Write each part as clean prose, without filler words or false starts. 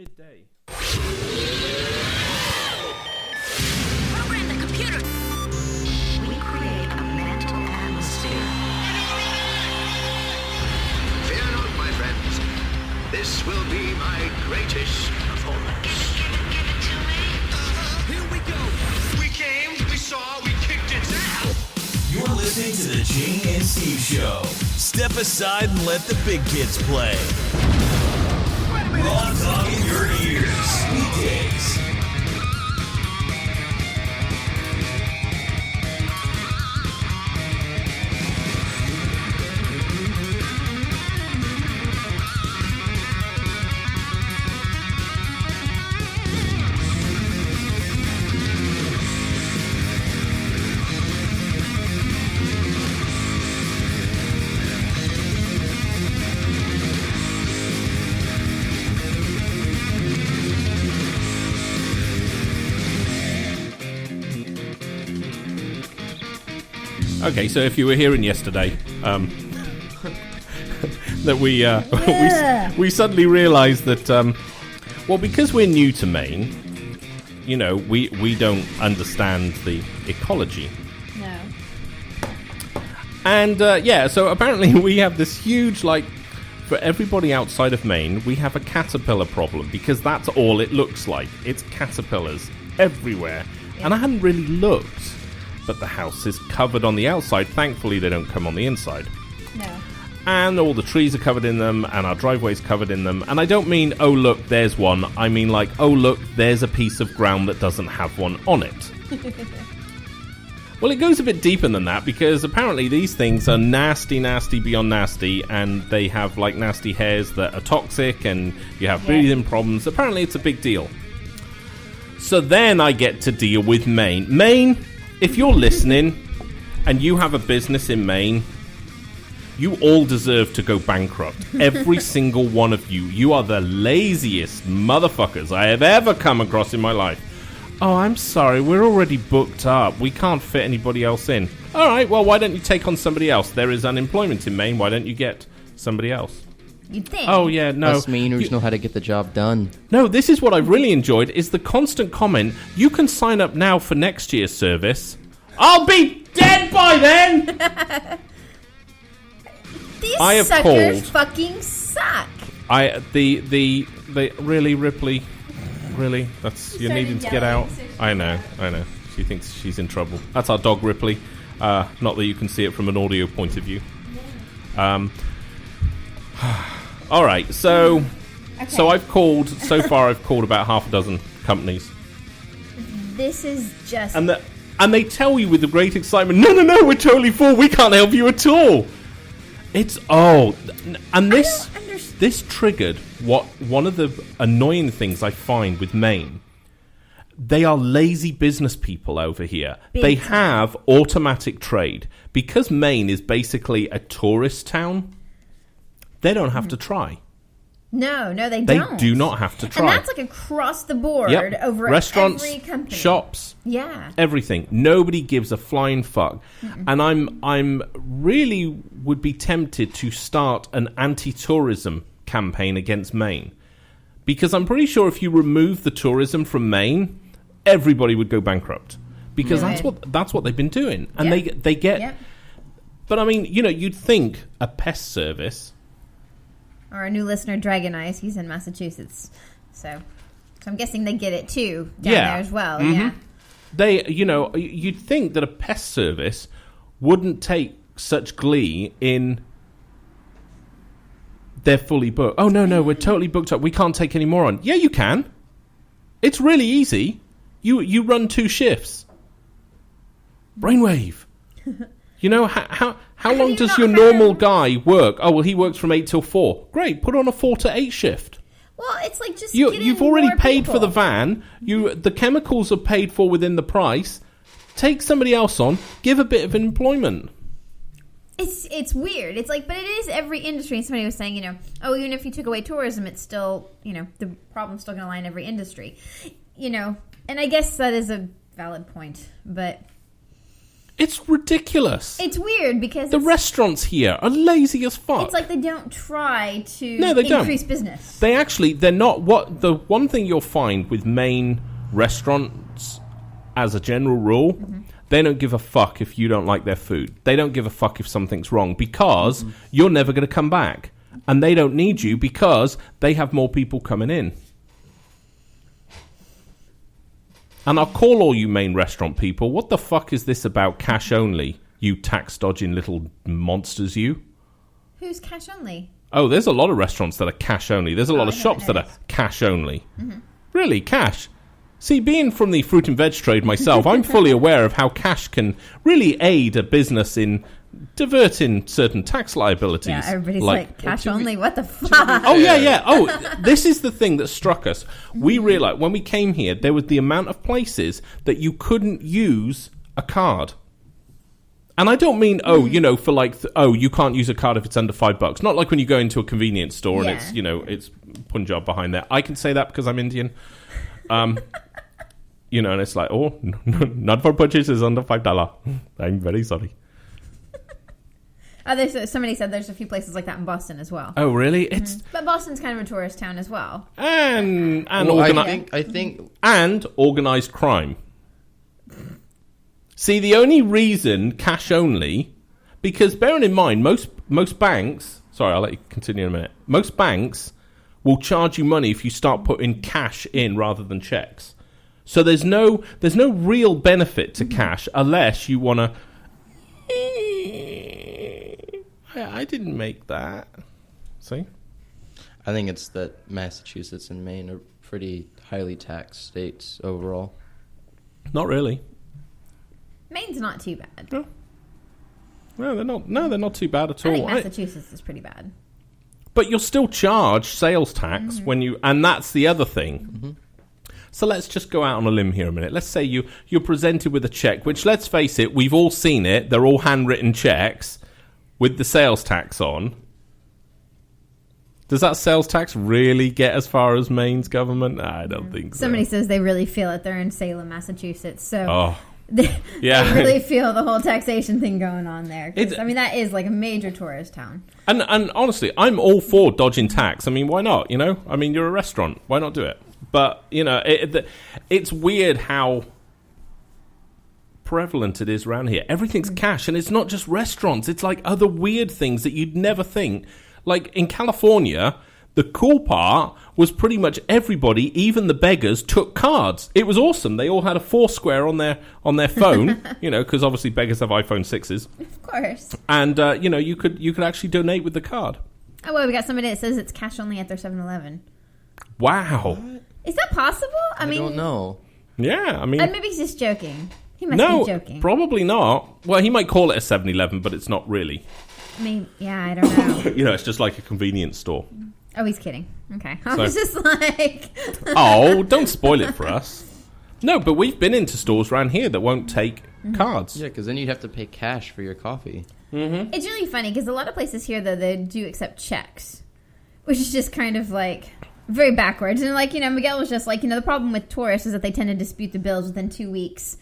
midday. Program the computer. We create a mental atmosphere. Fear not, my friends. This will be my greatest performance. Give it to me. Here we go. We came, we saw, we kicked its ass. You're listening to the Gene and Steve Show. Step aside and let the big kids play. Raw Dog in your ears. Weekdays. Okay, so if you were hearing yesterday, that we suddenly realised that, well, because we're new to Maine, you know, we don't understand the ecology. No. And, yeah, so apparently we have this huge, like, for everybody outside of Maine, we have a caterpillar problem, because that's all it looks like. It's caterpillars everywhere. Yeah. And I hadn't really looked. But the house is covered on the outside. Thankfully, they don't come on the inside. No. And all the trees are covered in them, and our driveway's covered in them. And I don't mean, oh, look, there's one. I mean, like, oh, look, there's a piece of ground that doesn't have one on it. Well, it goes a bit deeper than that, because apparently these things are nasty, nasty beyond nasty, and they have, like, nasty hairs that are toxic, and you have breathing problems. Apparently, it's a big deal. So then I get to deal with Maine. Maine... If you're listening and you have a business in Maine, you all deserve to go bankrupt. Every single one of you. You are the laziest motherfuckers I have ever come across in my life. Oh, I'm sorry. We're already booked up. We can't fit anybody else in. All right, well, why don't you take on somebody else? There is unemployment in Maine. Why don't you get somebody else? You'd think. Oh, yeah, no. Us Mainers know how to get the job done. No, this is what I really enjoyed, is the constant comment, you can sign up now for next year's service. I'll be dead by then! These I have suckers called- fucking suck. The really, Ripley, really? You're started needing to get out? yelling, so I know. She thinks she's in trouble. That's our dog, Ripley. Not that you can see it from an audio point of view. Alright, so I've called, so far I've called about half a dozen companies. This is just... And they tell you with the great excitement, no, we're totally full, we can't help you at all. It's, and this triggered one of the annoying things I find with Maine. They are lazy business people over here. They have automatic trade. Because Maine is basically a tourist town, they don't have to try. No, they They don't. do not have to try. And that's like across the board over restaurants, every company. shops, Yeah. everything. Nobody gives a flying fuck. And I'm really would be tempted to start an anti-tourism campaign against Maine, because I'm pretty sure if you remove the tourism from Maine, everybody would go bankrupt, because that's what they've been doing, and they get. Yep. But I mean, you know, you'd think a pest service. Our new listener, Dragon Eyes, he's in Massachusetts. So I'm guessing they get it too down there as well. Mhm. Yeah. They, you know, you'd think that a pest service wouldn't take such glee in they're fully booked. Oh, no, we're totally booked up. We can't take any more on. Yeah, you can. It's really easy. You run 2 shifts. Brainwave. You know, how long does your normal guy work? Oh, well, he works from 8 till 4. Great, put on a 4 to 8 shift. Well, it's like just You've already more paid people. for the van. The chemicals are paid for within the price. Take somebody else on. Give a bit of employment. It's weird. It's like, but it is every industry. And somebody was saying, you know, oh, even if you took away tourism, it's still, you know, the problem's still going to lie in every industry. You know, and I guess that is a valid point. But It's ridiculous. It's weird because The restaurants here are lazy as fuck. it's like they don't try to No, they don't. increase business. They're not. What the one thing you'll find with main restaurants, as a general rule, they don't give a fuck if you don't like their food. They don't give a fuck if something's wrong because you're never going to come back, and they don't need you because they have more people coming in. And I'll call all you main restaurant people. What the fuck is this about cash only? You tax dodging little monsters, you. Who's cash only? Oh, there's a lot of restaurants that are cash only. There's a lot of I shops haven't that are noticed. cash only. Really, cash. See, being from the fruit and veg trade myself, I'm fully aware of how cash can really aid a business in diverting certain tax liabilities. Yeah, everybody's like cash only. What the fuck? Oh, yeah. Oh, this is the thing that struck us. We realized when we came here, there was the amount of places that you couldn't use a card. And I don't mean, for like, you can't use a card if it's under $5. Not like when you go into a convenience store and Yeah. it's Punjab behind there. I can say that because I'm Indian. And it's like, not for purchases under $5. I'm very sorry. Somebody said there's a few places like that in Boston as well. Oh, really? It's But Boston's kind of a tourist town as well. and Well, organi- I think and organized crime. See, the only reason cash only, because bearing in mind most banks. Sorry, I'll let you continue in a minute. Most banks will charge you money if you start putting cash in rather than checks. So there's no real benefit to cash unless you want to. I didn't make that. See? I think it's that Massachusetts and Maine are pretty highly taxed states overall. Not really. Maine's not too bad. No, they're not. No, they're not too bad at I all. think Massachusetts is pretty bad. But you'll still charge sales tax when you, and that's the other thing. So let's just go out on a limb here a minute. Let's say you're presented with a check, which, let's face it, we've all seen it. They're all handwritten checks with the sales tax on. Does that sales tax really get as far as Maine's government? I don't think so. Somebody says they really feel it. They're in Salem, Massachusetts. So Oh, they yeah. really feel the whole taxation thing going on there. 'Cause, It's- I mean, that is like a major tourist town. And honestly, I'm all for dodging tax. I mean, why not? I mean, you're a restaurant. Why not do it? But, it's weird how prevalent it is around here. Everything's cash, and it's not just restaurants. It's like other weird things that you'd never think. Like in California, the cool part was pretty much everybody, even the beggars, took cards. It was awesome. They all had a Foursquare on their phone, because obviously beggars have iPhone 6s. Of course. And, you could actually donate with the card. Oh, well, we got somebody that says it's cash only at their 7-Eleven. Wow. Is that possible? I mean, don't know. Yeah, I mean... maybe he's just joking. He must no, be joking. probably not. Well, he might call it a 7-Eleven, but it's not really. I mean, yeah, I don't know. It's just like a convenience store. Oh, he's kidding. Okay. I So- was just like... Oh, don't spoil it for us. No, but we've been into stores around here that won't take cards. Yeah, because then you'd have to pay cash for your coffee. It's really funny because a lot of places here, though, they do accept checks, which is just kind of like very backwards. And like, Miguel was just like, the problem with tourists is that they tend to dispute the bills within 2 weeks,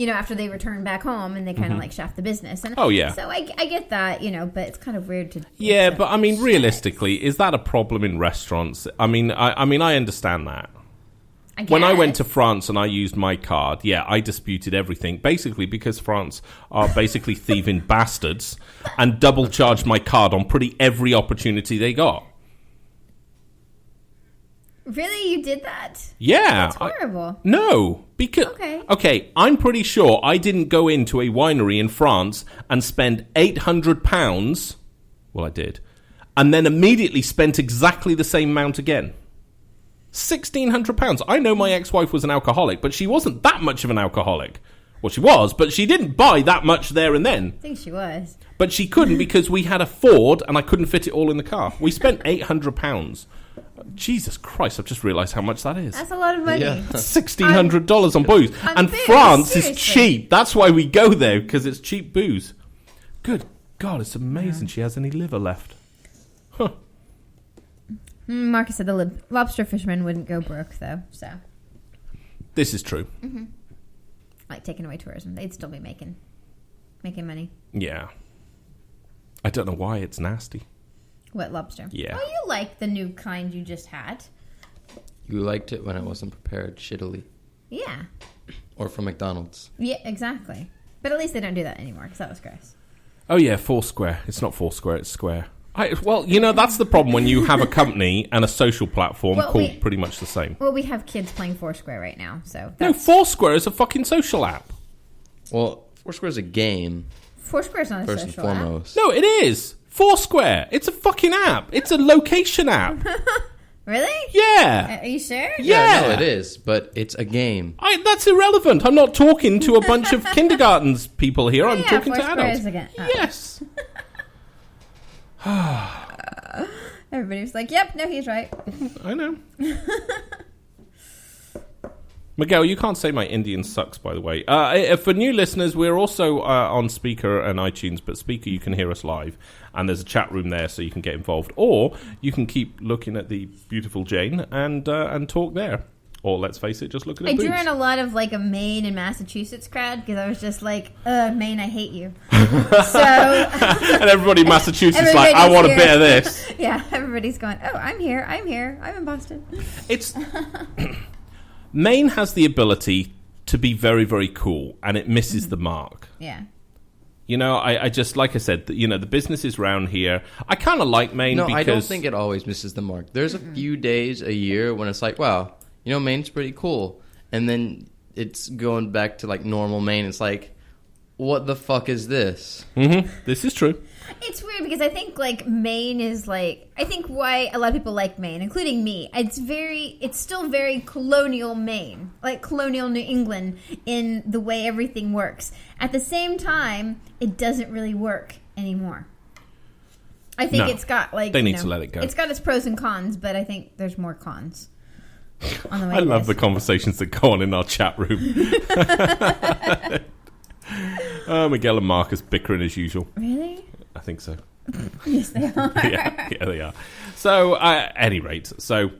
after they return back home, and they kind of like shaft the business. And Oh, yeah. So I get that, but it's kind of weird to. Yeah, accept but I mean, checks. realistically, is that a problem in restaurants? I mean, I understand that. I When I went to guess. France and I used my card, yeah, I disputed everything. Basically, because France are basically thieving bastards and double charged my card on pretty every opportunity they got. Really, you did that? Yeah. That's horrible. No, because... Okay. Okay, I'm pretty sure I didn't go into a winery in France and spend £800. Well, I did. And then immediately spent exactly the same amount again. £1,600. I know my ex-wife was an alcoholic, but she wasn't that much of an alcoholic. Well, she was, but she didn't buy that much there and then. I think she was. But she couldn't because we had a Ford and I couldn't fit it all in the car. We spent £800. Jesus Christ, I've just realised how much that is. That's a lot of money. Yeah. $1,600 on booze. on And booze, France is seriously. cheap. That's why we go there, because it's cheap booze. Good God, it's amazing she has any liver left. Huh. Marcus said the lobster fisherman wouldn't go broke, though. So, This is true. like taking away tourism, they'd still be making. making money. Yeah. I don't know why it's nasty. What, lobster? Yeah. Oh, you like the new kind you just had. You liked it when I wasn't prepared shittily. Yeah. Or from McDonald's. Yeah, exactly. But at least they don't do that anymore, because that was gross. Oh, yeah, Foursquare. It's not Foursquare, it's Square. Well, you know, that's the problem when you have a company and a social platform called pretty much the same. Well, we have kids playing Foursquare right now, so... No, Foursquare is a fucking social app. Well, Foursquare is a game, Foursquare's not a first and social app. foremost. No, it is. Foursquare. It's a fucking app. It's a location app. Really? Yeah. Are you sure? Yeah. No, it is, but it's a game. That's irrelevant. I'm not talking to a bunch of kindergartens people here. I'm talking to Foursquare adults. is again. Oh. Yes. Everybody was like, yep, no, he's right. I know. Miguel, you can't say my Indian sucks, by the way. For new listeners, we're also on Speaker and iTunes, but Speaker, you can hear us live, and there's a chat room there so you can get involved. Or you can keep looking at the beautiful Jane and talk there. Or, let's face it, just look at her I boobs. drew in a lot of, like, a Maine and Massachusetts crowd, because I was just like, Maine, I hate you. So... And everybody in Massachusetts is like, Everybody's I want a here. bit of this. Yeah, everybody's going, oh, I'm here, I'm in Boston. It's... Maine has the ability to be very, very cool, and it misses the mark. Yeah. You know, I just, like I said, you know, the businesses around here, I kind of like Maine No, because... I don't think it always misses the mark. There's a few days a year when it's like, wow, you know, Maine's pretty cool. And then it's going back to, like, normal Maine. It's like, what the fuck is this? Mm-hmm. This is true. It's weird because I think, like, Maine is, like... I think why a lot of people like Maine, including me, it's still very colonial Maine. Like, colonial New England in the way everything works. At the same time, it doesn't really work anymore. I think No. it's got, like... They need to let it go. It's got its pros and cons, but I think there's more cons. On the way I it love is. the conversations that go on in our chat room. Miguel and Marcus bickering as usual. Really? I think so. Yes, they are. yeah, they are. So, at any rate, so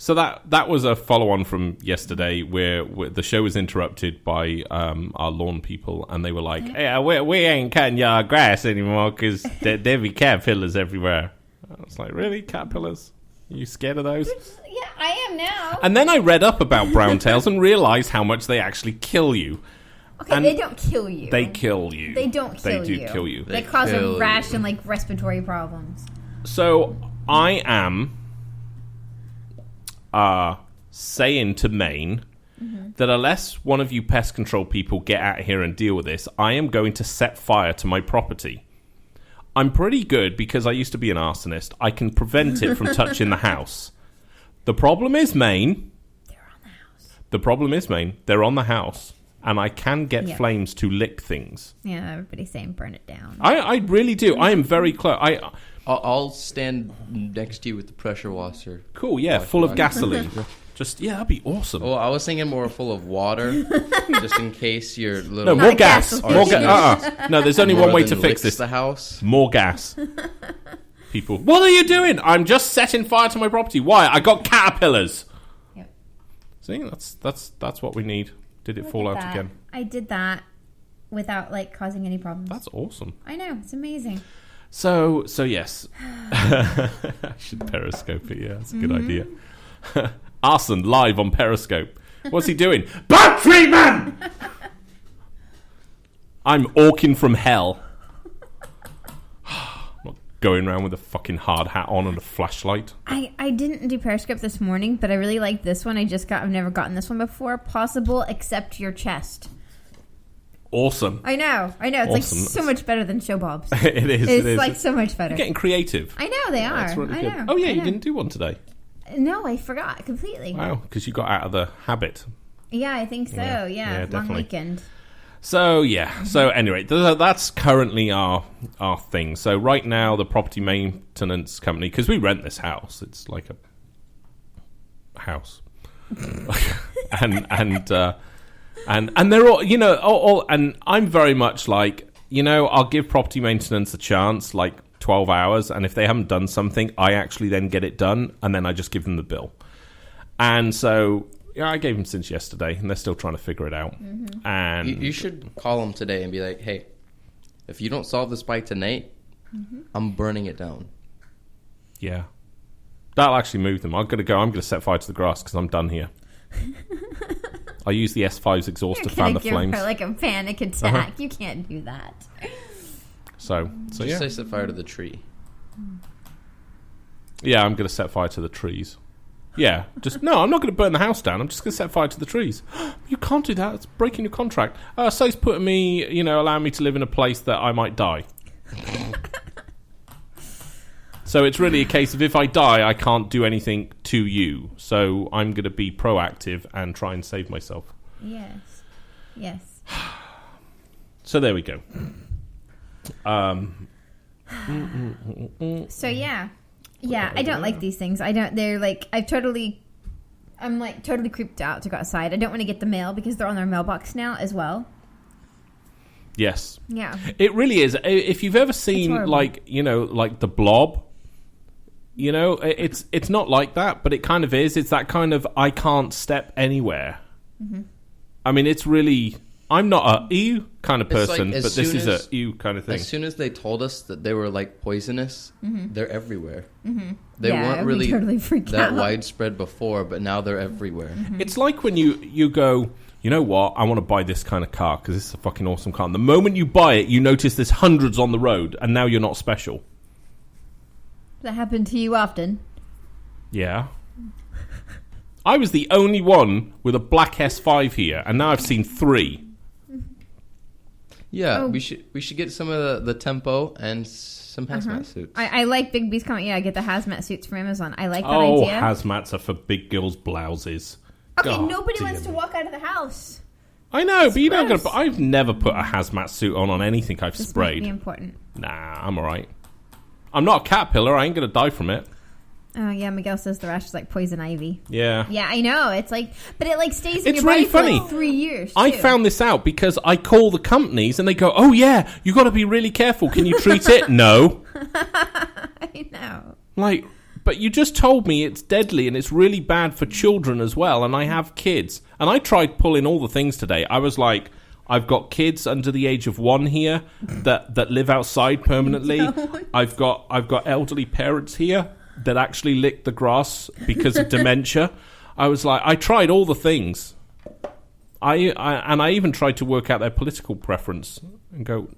that was a follow-on from yesterday where the show was interrupted by our lawn people, and they were like, "Hey, we ain't cutting your grass anymore because there be caterpillars everywhere." I was like, "Really, caterpillars? Are you scared of those?" Yeah, I am now. And then I read up about browntails and realised how much they actually kill you. Okay, and they don't kill you. They kill you. They don't kill you. They do kill you. They cause a kill rash you. and, like, respiratory problems. So I am saying to Maine that unless one of you pest control people get out here and deal with this, I am going to set fire to my property. I'm pretty good because I used to be an arsonist. I can prevent it from touching the house. The problem is, Maine. They're on the house. The problem is, Maine. They're on the house. And I can get Yeah. flames to lick things. Yeah, everybody's saying burn it down. I really do. I am very close. I'll stand next to you with the pressure washer. Cool, yeah, full of gasoline. Just, yeah, that'd be awesome. Well, I was thinking more full of water, just in case your little... No, more Not gas. gasoline. More gas. No, there's only more one way than to fix licks this. the house. More gas. People, what are you doing? I'm just setting fire to my property. Why? I got caterpillars. Yep. See, that's what we need. Did it Look fall at out that. again? I did that without, like, causing any problems. That's awesome. I know, it's amazing. So yes. I should Periscope it, yeah, that's a good idea. Arson live on Periscope. What's he doing? Bad treatment! I'm orking from hell. I'm not going around with a fucking hard hat on and a flashlight. I didn't do Periscope this morning, but I really like this one. I've never gotten this one before. Possible except your chest. Awesome. I know. It's Awesome. like so much better than Show Bob's. It is. It's it is. like so much better. You're getting creative. I know they are. That's really I good. know. Oh yeah, I you know. didn't do one today. No, I forgot completely. Wow, because you got out of the habit. Yeah, I think so. Yeah. Yeah, Yeah, long definitely. weekend. So yeah. So anyway, that's currently our thing. So right now, the property maintenance company, because we rent this house, it's like a house, and they're all, you know, all, and I'm very much like, you know, I'll give property maintenance a chance, like 12 hours, and if they haven't done something, I actually then get it done, and then I just give them the bill. And so, yeah, I gave them since yesterday, and they're still trying to figure it out. And You should call them today and be like, hey, if you don't solve this by tonight, I'm burning it down. Yeah. That'll actually move them. I'm going to set fire to the grass because I'm done here. I use the S5's exhaust to fan the give flames. her like a panic attack. You can't do that. So Just yeah. say set fire to the tree. Yeah, I'm going to set fire to the trees. Yeah, no, I'm not going to burn the house down. I'm just going to set fire to the trees. You can't do that. It's breaking your contract. So it's putting me, allowing me to live in a place that I might die. So it's really a case of if I die, I can't do anything to you. So I'm going to be proactive and try and save myself. Yes. So there we go. So yeah, I don't like these things. They're like, I'm totally creeped out to go outside. I don't want to get the mail because they're on their mailbox now as well. Yes. Yeah. It really is. If you've ever seen horrible. like the Blob, it's not like that, but it kind of is. It's that kind of I can't step anywhere. Mm-hmm. I mean, it's really. I'm not a ew kind of person, like but this is a ew kind of thing. As soon as they told us that they were like poisonous, they're everywhere. Mm-hmm. They weren't we really totally freaked that out. widespread before, but now they're everywhere. Mm-hmm. It's like when you go, you know what? I want to buy this kind of car because this is a fucking awesome car. And the moment you buy it, you notice there's hundreds on the road, and now you're not special. That happened to you often. Yeah. I was the only one with a black S5 here, and now I've seen 3. Yeah, Oh. we should get some of the tempo and some hazmat suits. I like Big B's comment. Yeah, I get the hazmat suits from Amazon. I like that Oh, idea. hazmats are for big girls' blouses. Okay, God nobody wants damn to it. walk out of the house. I know, but you're not gross. gonna. I've never put a hazmat suit on anything I've This might be sprayed. important. Nah, I'm alright. I'm not a caterpillar. I ain't gonna die from it. Oh yeah, Miguel says the rash is like poison ivy. Yeah. Yeah, I know. It's like, but it like stays in It's your really body funny. for like 3 years. I too. found this out because I call the companies and they go, "Oh yeah, you got to be really careful. Can you treat it?" No. I know. Like, but you just told me it's deadly and it's really bad for children as well, and I have kids. And I tried pulling all the things today. I was like, I've got kids under the age of 1 here that live outside permanently. I've got elderly parents here that actually lick the grass because of dementia. I was like, I tried all the things. I even tried to work out their political preference and go,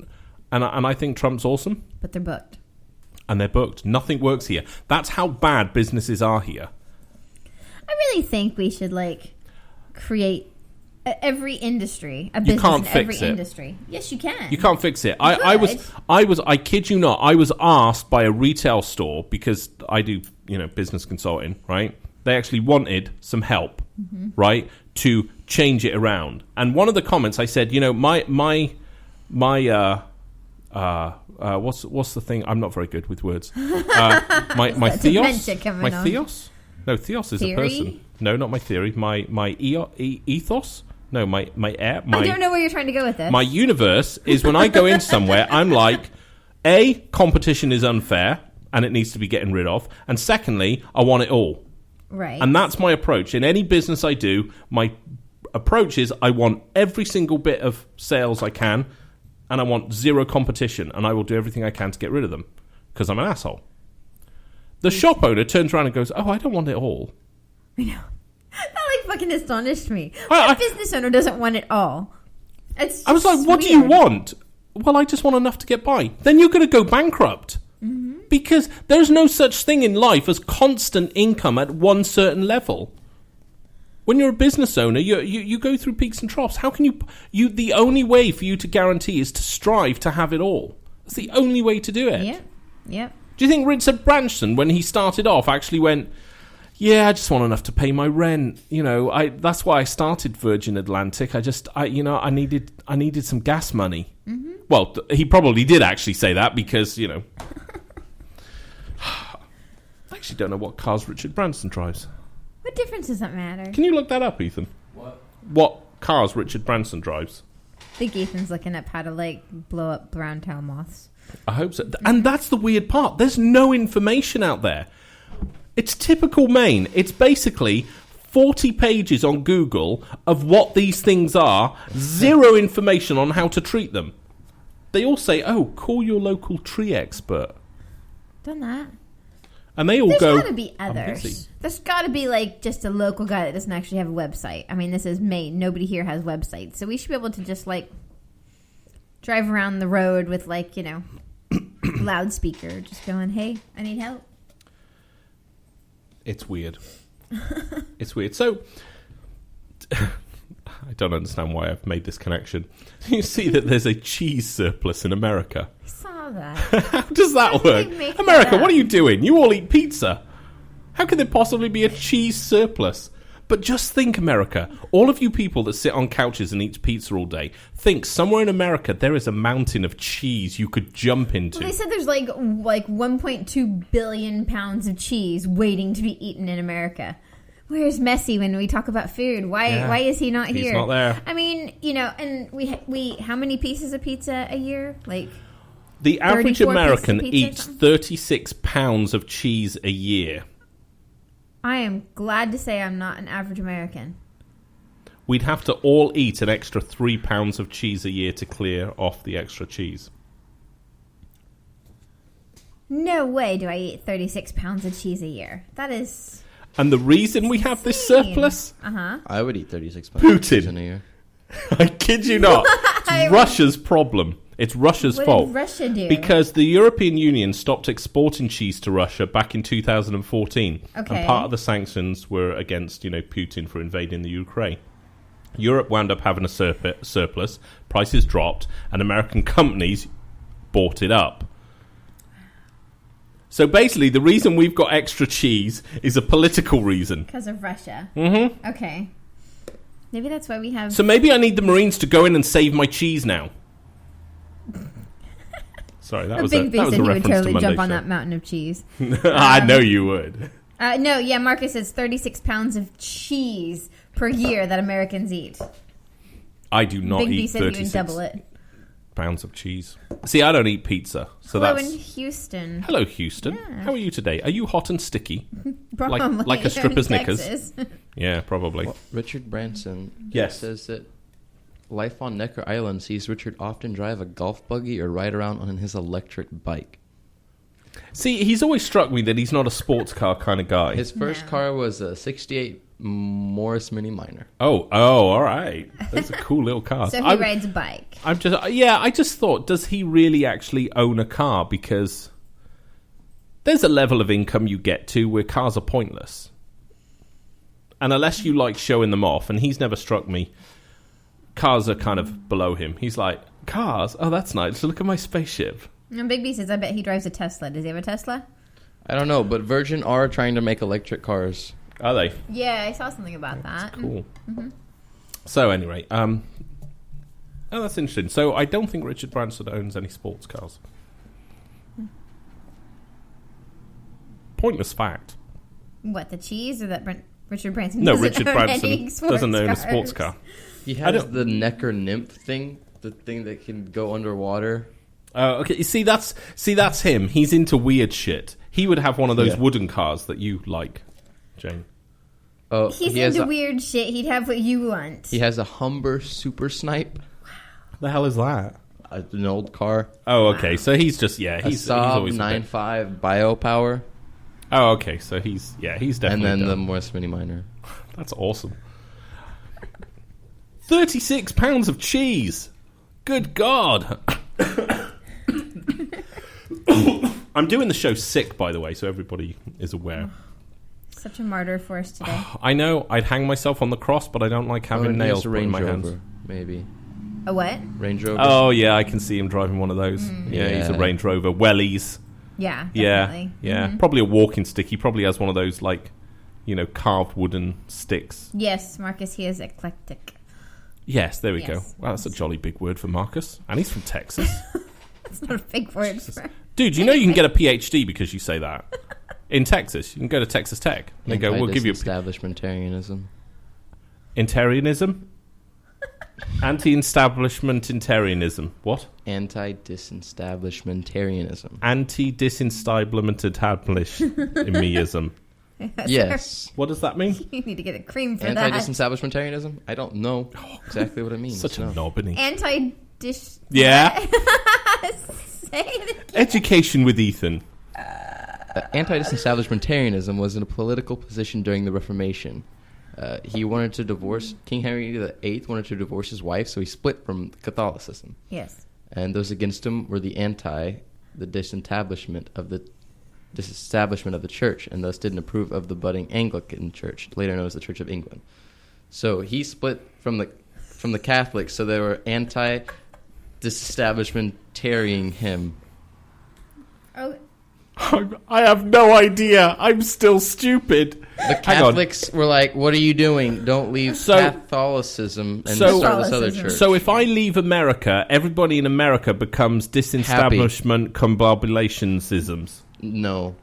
and I think Trump's awesome. But they're booked. And they're booked. Nothing works here. That's how bad businesses are here. I really think we should like create every industry, a You business can't in every fix it. industry. Yes, you can. You can't fix it. I kid you not, I was asked by a retail store, because I do, business consulting, right? They actually wanted some help, right, to change it around. And one of the comments I said, what's the thing? I'm not very good with words. My theos, dementia coming my on. theos. No, theos is Theory? a person. No, not my theory. My ethos. No, my air. I don't know where you're trying to go with this. My universe is when I go in somewhere, I'm like, A, competition is unfair and it needs to be getting rid of. And secondly, I want it all. right. And that's my approach. In any business I do, my approach is I want every single bit of sales I can, and I want zero competition, and I will do everything I can to get rid of them because I'm an asshole. The shop owner turns around and goes, "Oh, I don't want it all." I know. That like fucking astonished me. I- What business owner doesn't want it all? It's I was like, just what do you weird. want? Well, I just want enough to get by. Then you're going to go bankrupt. Because there's no such thing in life as constant income at one certain level. When you're a business owner, you go through peaks and troughs. How can you... The only way for you to guarantee is to strive to have it all. That's the only way to do it. Yep. Do you think Richard Branson, when he started off, actually went... Yeah, I just want enough to pay my rent. That's why I started Virgin Atlantic. I needed some gas money. Mm-hmm. Well, he probably did actually say that because, I actually don't know what cars Richard Branson drives. What difference does that matter? Can you look that up, Ethan? What cars Richard Branson drives? I think Ethan's looking up how to like blow up brown tail moths. I hope so. And that's the weird part. There's no information out there. It's typical Maine. It's basically 40 pages on Google of what these things are, zero information on how to treat them. They all say, "Oh, call your local tree expert," Done that. and they all There's go. got to be "I'm others. busy." There's got to be like just a local guy that doesn't actually have a website. I mean, this is Maine. Nobody here has websites, so we should be able to just like drive around the road with like loudspeaker, just going, "Hey, I need help." It's weird. It's weird. So, I don't understand why I've made this connection. You see that there's a cheese surplus in America. I saw that. How does that How do work? they make that America, what up? are you doing? You all eat pizza. How could there possibly be a cheese surplus? But just think, America, all of you people that sit on couches and eat pizza all day, think somewhere in America there is a mountain of cheese you could jump into. Well, they said there's like 1.2 billion pounds of cheese waiting to be eaten in America. Where's Messi when we talk about food? Why is he not He's here? not there. I mean, and we how many pieces of pizza a year? Like The average 34 American pieces of pizza or eats something? 36 pounds of cheese a year. I am glad to say I'm not an average American. We'd have to all eat an extra 3 pounds of cheese a year to clear off the extra cheese. No way do I eat 36 pounds of cheese a year. That is And the reason we have this surplus? I would eat 36 pounds Putin. in a year. I kid you not. It's Russia's problem. It's Russia's what fault. did Russia do? Because the European Union stopped exporting cheese to Russia back in 2014. Okay. And part of the sanctions were against, Putin for invading the Ukraine. Europe wound up having a surplus, prices dropped, and American companies bought it up. So basically, the reason we've got extra cheese is a political reason. because of Russia. Mm-hmm. Okay. Maybe that's why we have... So maybe I need the Marines to go in and save my cheese now. Sorry, that was a Big B that was said a he would reference totally to jump Monday on show. that mountain of cheese. I know you would. No, yeah, Marcus says 36 pounds of cheese per year that Americans eat. I do not Big B eat said he would 36 double it. pounds of cheese. See, I don't eat pizza, so Hello that's... in Houston. Hello, Houston. Yeah. How are you today? Are you hot and sticky? Probably. like a stripper's in knickers? Texas. Yeah, probably. Well, Richard Branson Yes. says that life on Necker Island sees Richard often drive a golf buggy or ride around on his electric bike. See, he's always struck me that he's not a sports car kind of guy. His first car was a 68 Morris Mini Minor. Oh, all right. Those are cool little cars. So he I'm- rides a bike. I just thought, does he really actually own a car? Because there's a level of income you get to where cars are pointless. And unless you like showing them off, and he's never struck me, cars are kind of below him. He's like, cars? Oh, that's nice. Look at my spaceship. And Big B says, I bet he drives a Tesla. Does he have a Tesla? I don't know, but Virgin are trying to make electric cars. Are they? Yeah, I saw something about that. Cool. So anyway, that's interesting. So I don't think Richard Branson owns any sports cars. Pointless fact. What, the cheese or that Richard Branson No, doesn't Richard own Branson any doesn't own a cars? sports car. He I has don't- the Necker Nymph thing, the thing that can go underwater. Okay, you see, that's him. He's into weird shit. He would have one of those Yeah. wooden cars that you like, Jane. Oh, He's he has into a, weird shit. He'd have what you want. He has a Humber Super Snipe, The hell is that? an old car. Oh, okay. So he's just A he's Saab always a bit- 9.5 Biopower, Oh, okay. So he's definitely. and then the done. Morris Mini Minor. That's awesome. 36 pounds of cheese. Good God. I'm doing the show sick, by the way, so everybody is aware. Such a martyr for us today. I know I'd hang myself on the cross, but I don't like having Or he nails has a put in Range my hands. Rover, maybe. A what? Range Rover. Oh, yeah, I can see him driving one of those. Yeah, he's a Yeah. Range Rover. Wellies. Yeah, Yeah, definitely. yeah. Probably a walking stick. He probably has one of those, carved wooden sticks. Yes, Marcus, he is eclectic. Yes, there we Yes. go. Wow, that's a jolly big word for Marcus. And he's from Texas. It's not a big word for Dude, you know you can get a PhD because you say that. In Texas. You can go to Texas Tech. They go, we'll give you a Establishmentarianism. Intarianism? Anti-establishmentarianism. What? Anti-disestablishmentarianism. Anti-disinstablishmentarianism. Yes. What does that mean? You need to get a cream for that. Anti-disestablishmentarianism? I don't know exactly what it means. Such a no. knob, isn't he? Anti-dish... Yeah. Say it again. Education with Ethan. Anti-disestablishmentarianism was in a political position during the Reformation. He wanted to divorce, King Henry VIII wanted to divorce his wife, so he split from Catholicism. Yes. And those against him were the disestablishment of the church, and thus didn't approve of the budding Anglican Church, later known as the Church of England. So he split from the Catholics, so they were anti-disestablishmentarianing him. Oh, I have no idea. I'm still stupid. The Catholics were like, "What are you doing? Don't leave Catholicism and start this other church." So if I leave America, everybody in America becomes disestablishment combobulationisms. No.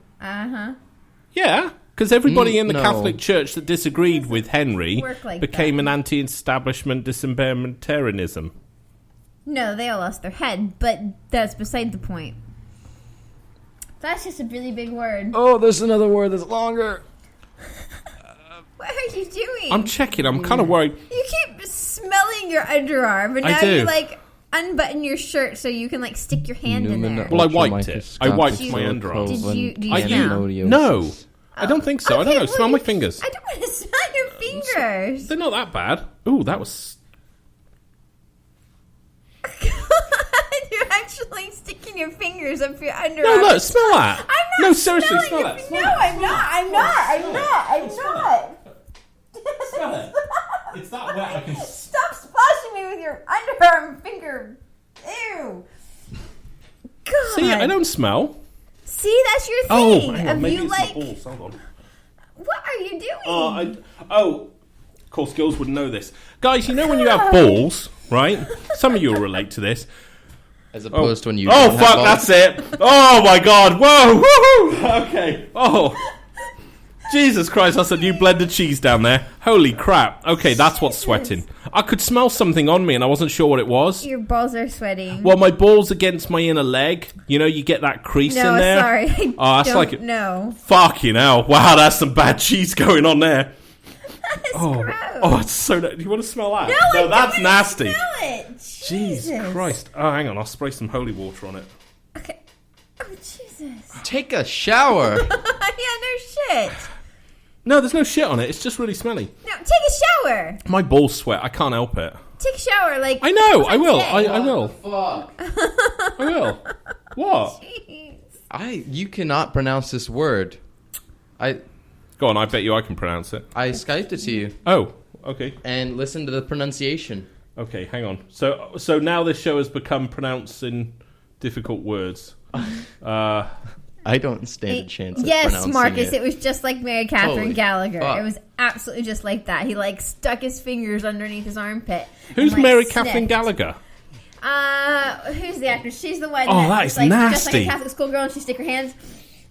Yeah, because everybody in the no. Catholic Church that disagreed with Henry work like became that. an anti-establishment disembowelmentarianism. no, they all lost their head, but that's beside the point. That's just a really big word. Oh, there's another word that's longer. What are you doing? I'm checking. I'm kind of worried. You keep smelling your underarm, and I now do. you unbutton your shirt so you can stick your hand in there. Well, I wiped it. I wiped my underarm. Did you- do you I smell? No, I don't think so. I don't know. Smell my fingers. I don't want to smell your fingers. They're not that bad. Ooh, that was. You're actually sticking your fingers up your underarm. No, look, smell that. I'm not. No, seriously, smelling smell your that. fi- Smell No, that. I'm not. I'm not. Smell it. It's that wet. I can. Stop splashing me with your underarm finger. Ew. God. See, I don't smell. See, that's your Oh, thing. hang on. Of Maybe you it's like. my balls. Hold on. What are you doing? Of course, girls would know this. Guys, you know when you have balls, right? Some of you will relate to this. As opposed to when you. Oh, don't have fuck, balls. that's it. Oh, my God. Whoa, woohoo. Okay. Oh. Jesus Christ, that's a new blended cheese down there. Holy crap. Okay, that's what's sweating. I could smell something on me and I wasn't sure what it was. Your balls are sweating. Well, my balls against my inner leg. You know, you get that crease no, in there. sorry. I Oh, that's don't like know. Fucking hell. Wow, that's some bad cheese going on there. That's Oh, gross. oh, it's so... Do you want to smell that? No, I don't that's wanna nasty. Smell it. Jesus Jesus Christ. Oh, hang on. I'll spray some holy water on it. Okay. Oh, Jesus. Take a shower. Yeah, no shit. No, there's no shit on it. It's just really smelly. No, take a shower. My balls sweat. I can't help it. Take a shower, like. I know. I will. today. I will. Fuck. I will. What? Jeez. You cannot pronounce this word. Go on. I bet you I can pronounce it. I Skyped it to you Oh, okay. and listen to the pronunciation. Okay, hang on. So now this show has become pronouncing difficult words. I don't stand a chance. At Yes, pronouncing Marcus, it. it was just like Mary Catherine Holy Gallagher. fuck. It was absolutely just like that. He stuck his fingers underneath his armpit. Who's and, Mary sniffed. Catherine Gallagher? Who's the actress? She's the one. Oh, that is just like nasty. a Catholic schoolgirl, and she stick her hands,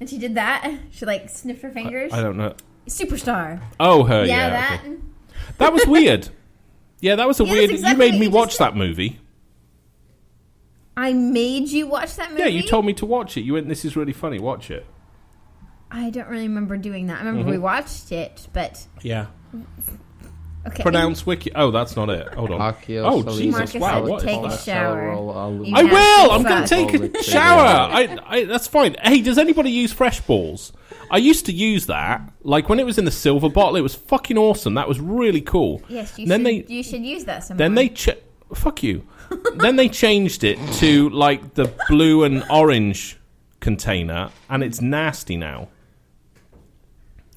and she did that. She sniffed her fingers. I don't know. Superstar. Oh, her. Yeah, Yeah. that. Okay. That was weird. Yeah, that was a Yeah, weird. that's You exactly made what me you watch just that movie. I made you watch that movie. Yeah, you told me to watch it. You went, "This is really funny. Watch it." I don't really remember doing that. I remember we watched it, but Yeah. okay. Pronounce wiki. Oh, that's not it. Hold on. Akio Oh, Salisa Jesus! Marcus Wow. said What take is a that? shower. You I have will. to I'm going to fuck. take a shower. That's fine. Hey, does anybody use fresh balls? I used to use that. Like when it was in the silver bottle, it was fucking awesome. That was really cool. Yes, you should use that some Then more. they fuck you. Then they changed it to like the blue and orange container, and it's nasty now.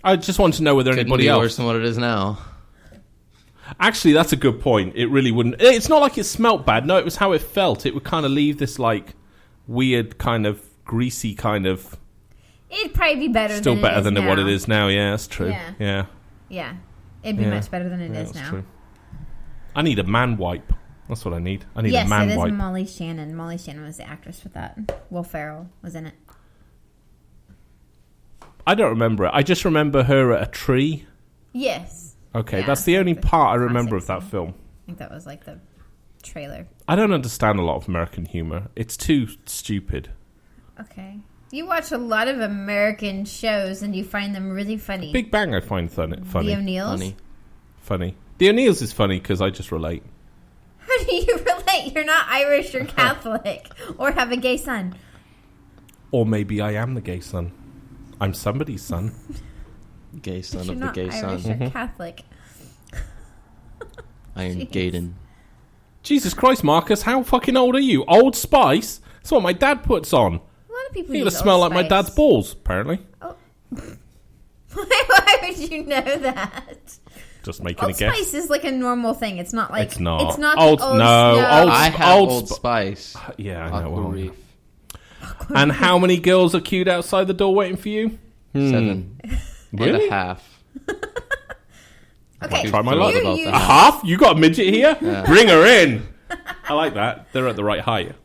I just want to know whether Couldn't anybody be else. worse than what it is now. Actually, that's a good point. It really wouldn't. It's not like it smelt bad. No, it was how it felt. It would kind of leave this like weird kind of greasy kind of. It'd probably be better. Still than better it is than now. what it is now. Yeah, that's true. Yeah. Yeah. It'd be Yeah. much better than it Yeah, is that's now. true. I need a man wipe. That's what I need. I need Yes, a man it is wipe. Molly Shannon. Molly Shannon was the actress for that. Will Ferrell was in it. I don't remember it. I just remember her at a tree. Yes. Okay, Yeah, that's the only the part I remember of classic that film. I think that was like the trailer. I don't understand a lot of American humor. It's too stupid. Okay. You watch a lot of American shows and you find them really funny. Big Bang I find funny. The O'Neills? Funny. Funny. The O'Neills is funny because I just relate. How do you relate? You're not Irish or Catholic or have a gay son. Or maybe I am the gay son. I'm somebody's son. Gay son You're of the not gay Irish son. or Catholic. Iron Jeez. Gaiden. Jesus Christ, Marcus, how fucking old are you? Old Spice? That's what my dad puts on. A lot of people You're use gonna smell Old like my Spice. dad's balls, apparently. Why would you know that? Just making Old a guess. Spice is like a normal thing. It's not like It's not. It's not Old- the old, no, Old- I have Old Old Spice. Yeah, I know. Aqua well, Reef. And how many girls are queued outside the door waiting for you? 7 Really? and a half. Okay, Try my you luck. use- A half? You got a midget here? Yeah. Bring her in. I like that. They're at the right height.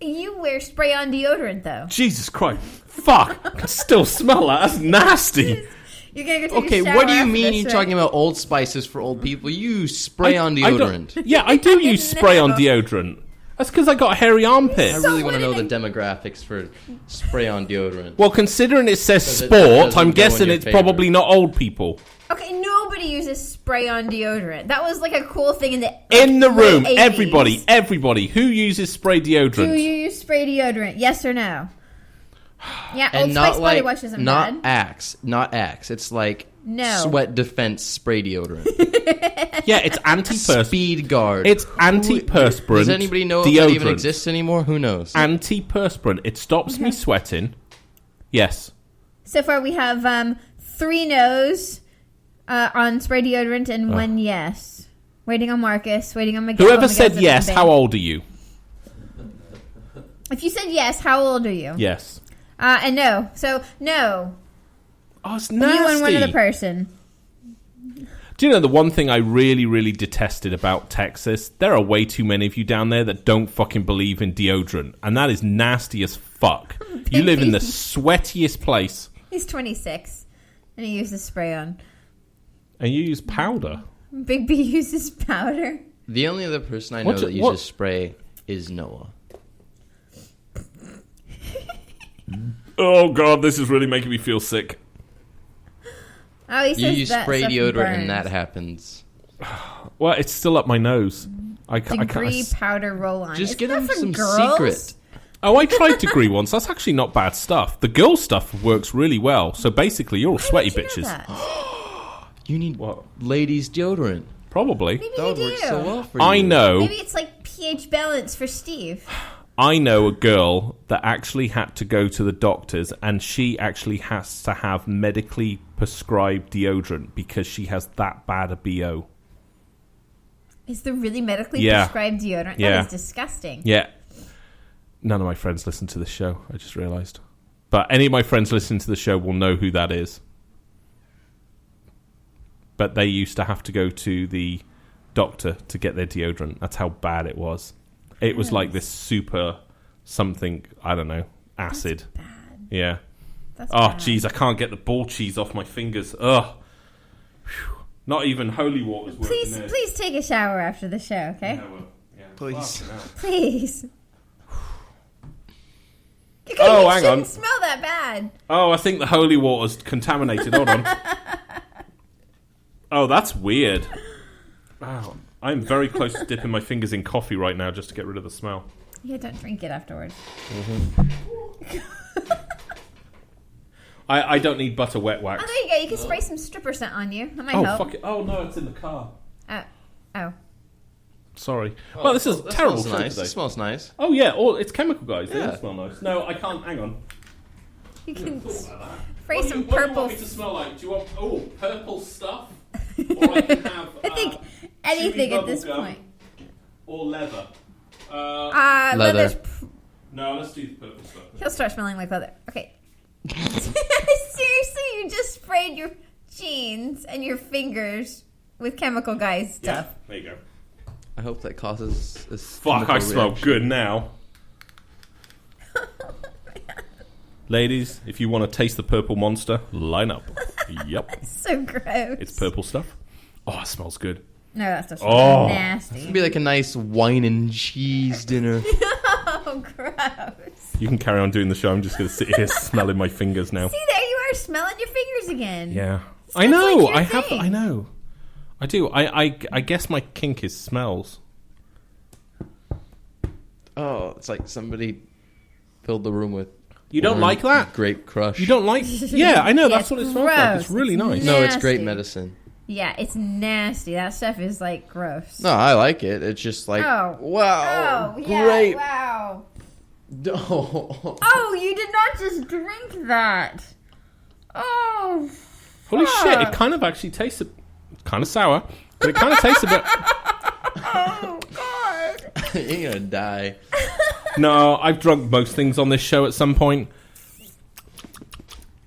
You wear spray-on deodorant though. Jesus Christ. Fuck. I can still smell that. That's nasty. You're gonna go take Okay, a shower what do you after mean this, you're right? talking about Old Spices for old people? You spray on I don't- deodorant. Yeah, I do use spray on No. deodorant. That's because I got a hairy armpit. I So really want to know what the did demographics for spray on deodorant. Well, considering it says Does it- sport, does it I'm go in guessing your it's favor? probably not old people. Okay, nobody uses spray-on deodorant. That was like a cool thing in the In the late room, 80s. everybody, who uses spray Do deodorant? you use spray deodorant? Yes or no? Yeah, Old And Spice not body like wash isn't not bad. Axe, not Axe. It's like No. sweat defense spray deodorant. Yeah, it's anti-perspirant. Speed guard. It's anti-perspirant. Does anybody know if deodorant. that even exists anymore? Who knows? Anti-perspirant. It stops me sweating. Yes. So far, we have 3 no's on spray deodorant and 1 yes. Waiting on Marcus. Waiting on Miguel. Whoever Miguel's said at the yes, bank. how old are you? If you said yes, how old are you? Yes. And no. So no. Oh, it's You and one other nasty. person. Do you know the one thing I really, really detested about Texas? There are way too many of you down there that don't fucking believe in deodorant. And that is nasty as fuck. You live in the sweatiest place. He's 26, and he uses spray on. And you use powder. Big B uses powder. The only other person I know What's that it- uses what- spray is Noah. Oh, God, this is really making me feel sick. Oh, he You says use that spray stuff deodorant burns. and that happens. Well, it's still up my nose. I can't. Degree powder roll-on. Just Isn't get that him for some girls? secret. Oh, I tried Degree once. That's actually not bad stuff. The girl stuff works really well. So basically, you're all Why sweaty would you know bitches. that? You need What? ladies deodorant. Probably. Maybe That you would do. work so well for you. I know. Maybe it's like pH balance for Steve. I know a girl that actually had to go to the doctors, and she actually has to have medically prescribed deodorant because she has that bad a BO. Is there really medically Yeah. prescribed deodorant? Yeah. That is disgusting. Yeah. None of my friends listen to this show, I just realised. But any of my friends listening to the show will know who that is. But they used to have to go to the doctor to get their deodorant. That's how bad it was. It was like this super something, I don't know, acid. Bad. Yeah. That's Oh, bad. jeez, I can't get the ball cheese off my fingers. Ugh. Phew. Not even holy water's working Please, there. please take a shower after the show, okay? Yeah, well, yeah. Please. Fucking hell. Please. You Oh, hang shouldn't on. smell that bad. Oh, I think the holy water's contaminated. Hold on. Oh, that's weird. Wow. I'm very close to dipping my fingers in coffee right now just to get rid of the smell. Yeah, don't drink it afterwards. I don't need butter wet wax. Oh, there you go. You can spray some stripper scent on you. That might Oh, help. fuck it. Oh, no, it's in the car. Oh. Sorry. Well, this is That terrible smells show nice. today. It smells nice. Oh, yeah. Oh, it's chemical, guys. They Yeah. don't smell nice. No, I can't. Hang on. You can spray What do some you- what do you purple. want me to smell like? Do you want purple stuff, or I can have I think anything chewy at this bubble gum, point. or leather? Leather. Leather's. No, let's do the purple stuff. He'll start smelling like leather. Okay. Seriously, you just sprayed your jeans and your fingers with chemical guys Yeah, stuff. there you go. I hope that causes a Fuck, chemical I smell reaction. good now. Ladies, if you want to taste the purple monster, line up. Yep, So gross. it's purple stuff. Oh, it smells good. No, that stuff's Oh. nasty. It'd be like a nice wine and cheese dinner. Oh, gross. You can carry on doing the show. I'm just going to sit here smelling my fingers now. See, there you are smelling your fingers again. Yeah, Sounds I know. like your I have. thing. I know. I do. I guess my kink is smells. Oh, it's like somebody filled the room with. You don't like that? Grape Crush. You don't like? Yeah, I know. Yeah, That's what it it's smells like. gross. It's really nice. No, it's great Nasty. medicine. Yeah, it's nasty. That stuff is like gross. No, I like it. It's just like, Oh. wow, Oh, yeah, great. wow. Oh. Oh, you did not just drink that. Oh. Holy shit! It fuck. kind of actually tastes kind of sour, but it kind of tastes a bit. Oh, God. You're gonna die. No, I've drunk most things on this show at some point.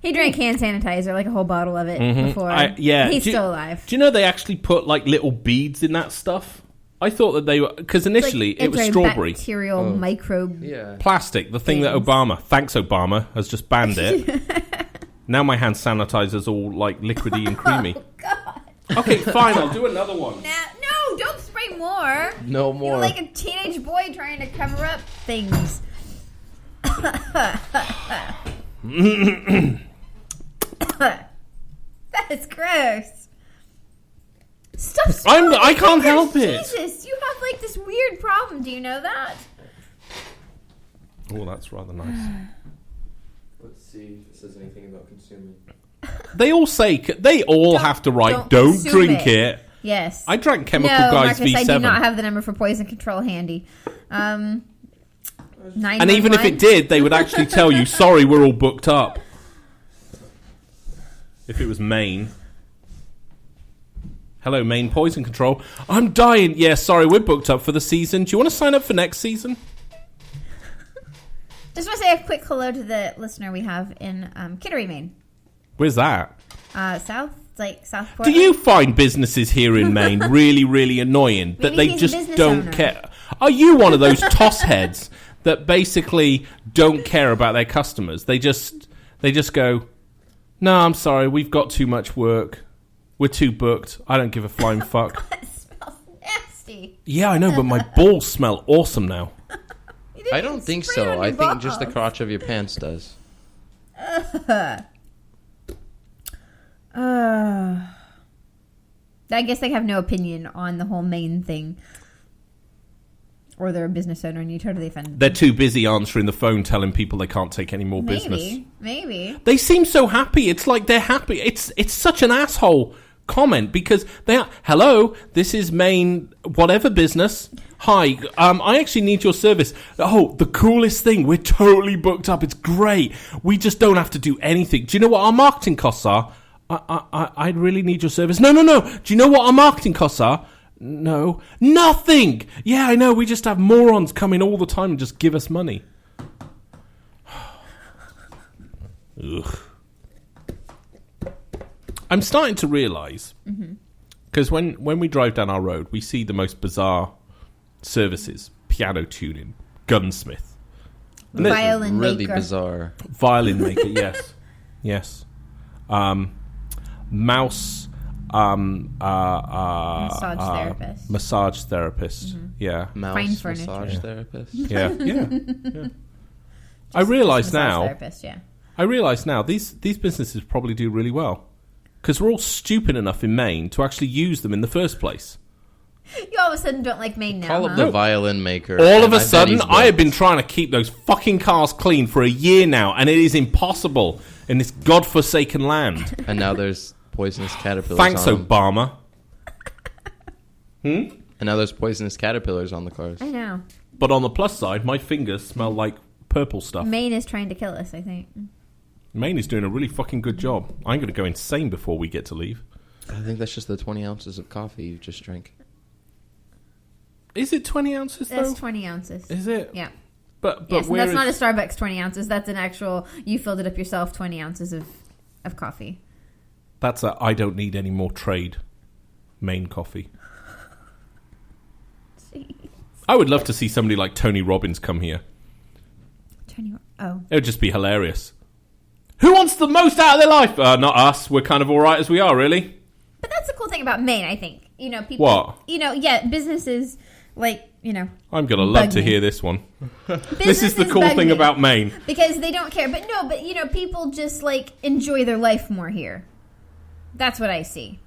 He drank hand sanitizer, like a whole bottle of it before. Yeah, He's do you- still alive. Do you know they actually put like little beads in that stuff? I thought that they were because initially it was strawberry Bacterial microbe. Yeah. plastic. The thing that Things. Obama, Obama, has just banned it. Now my hand sanitizer's all like liquidy and creamy. Oh, God. Okay, fine. I'll do another one. No, don't spray more. No more. You're like a teenage boy trying to cover up things. That is gross. Stop swallowing I can't fingers, help it. Jesus, you have like this weird problem. Do you know that? Oh, that's rather nice. Let's see if it says anything about consuming. They all say they all have to write. don't Don't consume drink it." it. Yes. I drank Chemical no, Guys Marcus, V7. I do not have the number for poison control handy. 911. And even if it did, they would actually tell you, sorry, we're all booked up. If it was Maine. Hello, Maine Poison Control. I'm dying. Yeah, sorry, we're booked up for the season. Do you want to sign up for next season? Just want to say a quick hello to the listener we have in Kittery, Maine. Where's that? South, it's like South Do Portland. you find businesses here in Maine really, really annoying that Maybe they he's a just business don't owner. care? Are you one of those toss heads that basically don't care about their customers? They just go, no, I'm sorry, we've got too much work. We're too booked. I don't give a flying fuck. That smells nasty. Yeah, I know, but my balls smell awesome now. You didn't I even don't think spray it so. on I your think just the balls. crotch of your pants does. I guess they have no opinion on the whole Maine thing. Or they're a business owner and you totally offended They're them. too busy answering the phone telling people they can't take any more business. Maybe. They seem so happy. It's like they're happy. It's such an asshole comment because they are, hello, this is Maine whatever business. Hi, I actually need your service. Oh, the coolest thing. We're totally booked up. It's great. We just don't have to do anything. Do you know what our marketing costs are? I really need your service. No. Do you know what our marketing costs are? No. Nothing. Yeah, I know. We just have morons come in all the time and just give us money. Ugh. I'm starting to realise, because when we drive down our road, we see the most bizarre services. Piano tuning, gunsmith. And there's Violin Really maker. bizarre. violin maker, yes. Yes. Mouse... Massage therapist. Massage therapist, yeah. Mouse Fine furniture. massage therapist. Yeah. I realise Massage now... Therapist, yeah. I realise now these businesses probably do really well because we're all stupid enough in Maine to actually use them in the first place. You all of a sudden don't like Maine now, Call up huh? the violin maker. All of and a I bet sudden, he's I have booked. been trying to keep those fucking cars clean for a year now, and it is impossible in this godforsaken land. And now there's poisonous caterpillars Thanks, on them. Obama. And now there's poisonous caterpillars on the cars. I know. But on the plus side, my fingers smell like purple stuff. Maine is trying to kill us, I think. Maine is doing a really fucking good job. I'm going to go insane before we get to leave. I think that's just the 20 ounces of coffee you just drank. Is it 20 ounces, That's though? 20 ounces. Is it? Yeah. But Yes, and where that's not a is- Starbucks 20 ounces. That's an actual, you filled it up yourself, 20 ounces of coffee. That's a I don't need any more trade Maine coffee. I would love to see somebody like Tony Robbins come here. Oh. It would just be hilarious. Who wants the most out of their life? Not us. We're kind of all right as we are, really. But that's the cool thing about Maine, I think. You know, people... What? You know, yeah, businesses, like, you know... I'm going to love Bug to me. hear this one. This is businesses the cool bug thing me about Maine. Because they don't care. But, you know, people just, like, enjoy their life more here. That's what I see.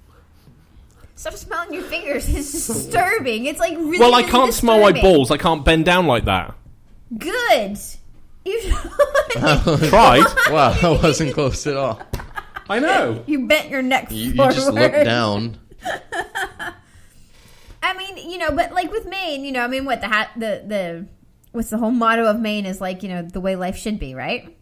Stop smelling your fingers. It's disturbing. It's, like, really, Well, I really can't smell my disturbing. balls. I can't bend down like that. Good. You Tried. Wow, I wasn't close at all. I know. you bent your neck You forward. just looked down. I mean, but like with Maine, I mean, what the what's the whole motto of Maine is like, the way life should be, right?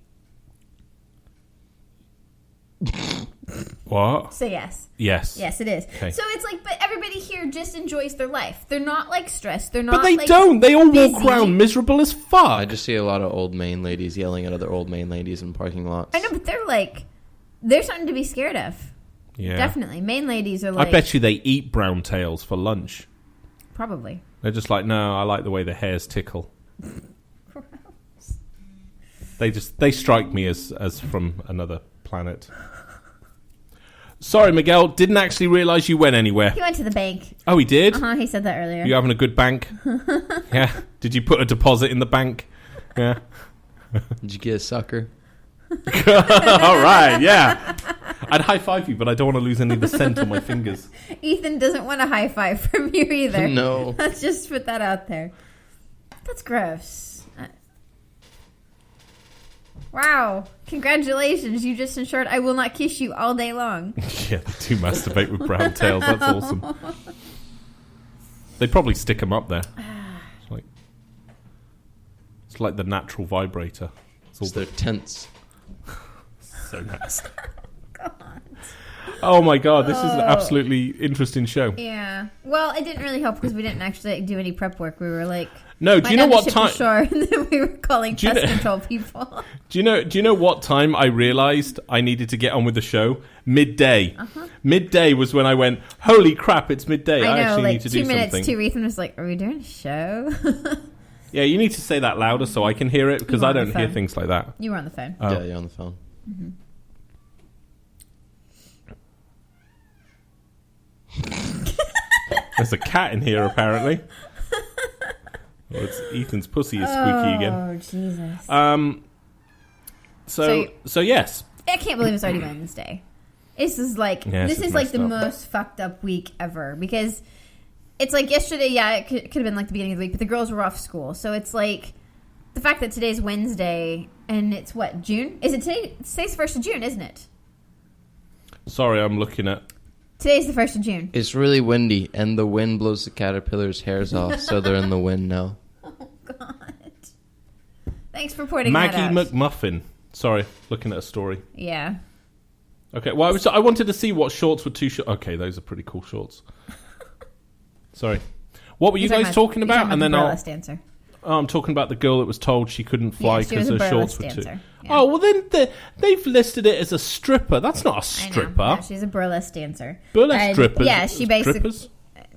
What? So yes. Yes. Yes, it is. Okay. So it's like, but everybody here just enjoys their life. They're not like stressed. They're not. But they like, don't. They all walk busy. around miserable as fuck. I just see a lot of old Maine ladies yelling at other old Maine ladies in parking lots. I know, but they're something to be scared of. Yeah. Definitely, Maine ladies are like. I bet you they eat brown tails for lunch. Probably. They're just like, no, I like the way the hairs tickle. They strike me as from another planet. Sorry, Miguel, didn't actually realise you went anywhere. He went to the bank. Oh, he did? He said that earlier. You having a good bank? Yeah. Did you put a deposit in the bank? Yeah. Did you get a sucker? All right, yeah. I'd high five you, but I don't want to lose any of the scent on my fingers. Ethan doesn't want a high five from you either. No. Let's just put that out there. That's gross. Wow. Congratulations. You just ensured I will not kiss you all day long. Yeah, they do masturbate with brown tails. That's awesome. They probably stick them up there. It's like the natural vibrator. It's their tents. So nasty. Oh my god, this is an absolutely interesting show. Yeah. Well, it didn't really help because we didn't actually do any prep work. We were like, no, do you know what time? Shore, and then we were calling pest control people. Do you know what time I realised I needed to get on with the show? Midday. Midday was when I went, holy crap, it's midday. I actually like need to do 2 minutes something. too. Ethan was like, are we doing a show? Yeah, you need to say that louder so I can hear it because were I on the don't hear phone. things like that. You were on the phone. Oh. Yeah, you're on the phone. Mm-hmm. There's a cat in here apparently. Well, it's Ethan's pussy is squeaky again. Oh, Jesus. So yes. I can't believe it's already Wednesday. This is like Yes, this it's is like messed the up. most fucked up week ever because it's like yesterday. Yeah, it could have been like the beginning of the week, but the girls were off school, so it's like the fact that today's Wednesday and it's what, June? Is it today? Today's the 1st of June, isn't it? Sorry, I'm looking at. Today's the 1st of June. It's really windy, and the wind blows the caterpillar's hairs off, so they're in the wind now. Oh God! Thanks for pointing Maggie that out. McMuffin. Sorry, looking at a story. Yeah. Okay, well, I wanted to see what shorts were too short. Okay, those are pretty cool shorts. Sorry. What were you guys talking about? And then burlesque dancer. I'm talking about the girl that was told she couldn't fly Yeah, she was because a her shorts burlesque were too. dancer. Yeah. Oh, well, then they've listed it as a stripper. That's not a stripper. I know. Yeah, she's a burlesque dancer. Burlesque And, strippers. Yeah, she basically. Strippers?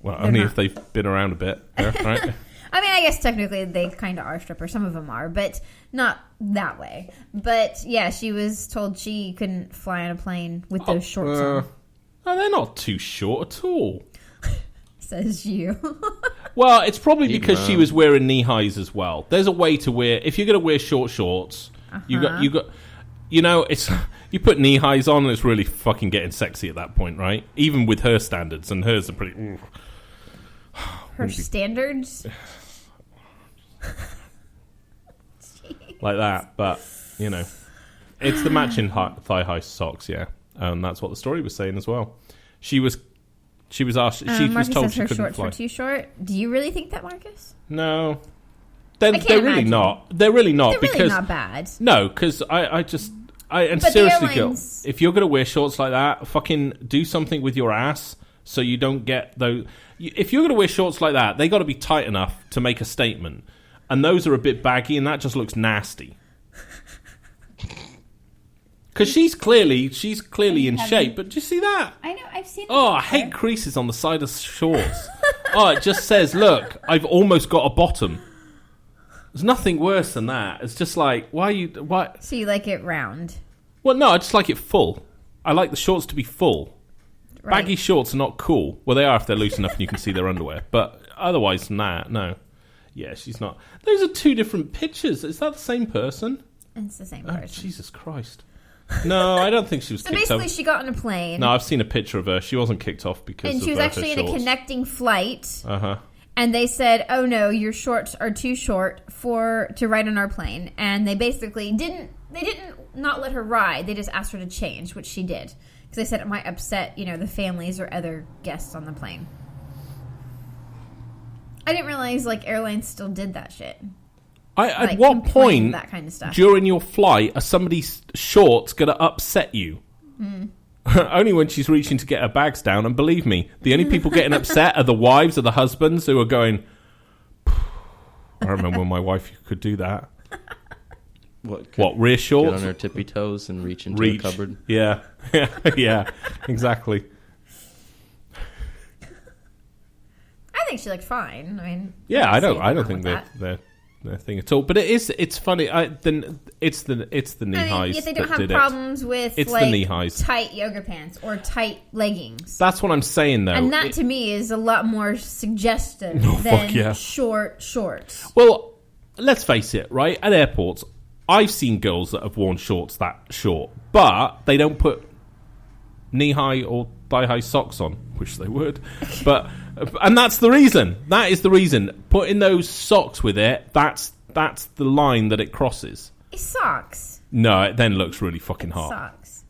Well, only not. if they've been around a bit. Yeah, right? I mean, I guess technically they kind of are strippers. Some of them are, but not that way. But yeah, she was told she couldn't fly on a plane with those shorts on. No, they're not too short at all. Says you. Well, it's probably because Even she was wearing knee highs as well. There's a way to wear. If you're going to wear short shorts, you got. It's you put knee highs on, and it's really fucking getting sexy at that point, right? Even with her standards, and hers are pretty. Her standards. Like that, but it's the matching thigh high socks, yeah, and that's what the story was saying as well. She was asked. She was Marcus told says she her couldn't shorts fly. were too short. Do you really think that, Marcus? No, they're can't really imagine. not. They're really not They're because really not bad. no, because and But the seriously, girl, airlines- if you're gonna wear shorts like that, fucking do something with your ass so you don't get those. If you're gonna wear shorts like that, they got to be tight enough to make a statement, and those are a bit baggy, and that just looks nasty. Because she's clearly in shape, but do you see that? I know. I've seen. Oh, I hate creases on the side of shorts. Oh, it just says, look, I've almost got a bottom. There's nothing worse than that. It's just like, why? So you like it round, Well, no, I just like it full. I like the shorts to be full. right? Baggy shorts are not cool. Well, they are if they're loose enough and you can see their underwear. But otherwise, no. Yeah, she's not. Those are two different pictures. Is that the same person? It's the same Oh, person. Jesus Christ. No, I don't think she was So kicked basically, off. she got on a plane. No, I've seen a picture of her. She wasn't kicked off because and of she was her actually in a shorts. connecting flight. Uh-huh. And they said, "Oh no, your shorts are too short to ride on our plane." And they basically didn't not let her ride. They just asked her to change, which she did, because they said it might upset, the families or other guests on the plane. I didn't realize airlines still did that shit. At what complain, point that kind of stuff. during your flight are somebody's shorts going to upset you? Only when she's reaching to get her bags down. And believe me, the only people getting upset are the wives or the husbands who are going, I remember when my wife could do that. What, rear shorts? Get on her tippy toes and reach into a cupboard. Yeah. Yeah, exactly. I think she looked fine. I mean, Yeah, I don't think think they're their thing at all. But it's funny. It's the knee highs. If they don't that have did problems with It's the knee highs. tight yoga pants or tight leggings. That's what I'm saying, though. And that to me is a lot more suggestive than short shorts. Well, let's face it, right? At airports, I've seen girls that have worn shorts that short, but they don't put knee-high or thigh-high socks on, which they would. But and that's the reason. That is the reason. Putting those socks with it, that's the line that it crosses. It's socks. No, it then looks really fucking hot. Socks.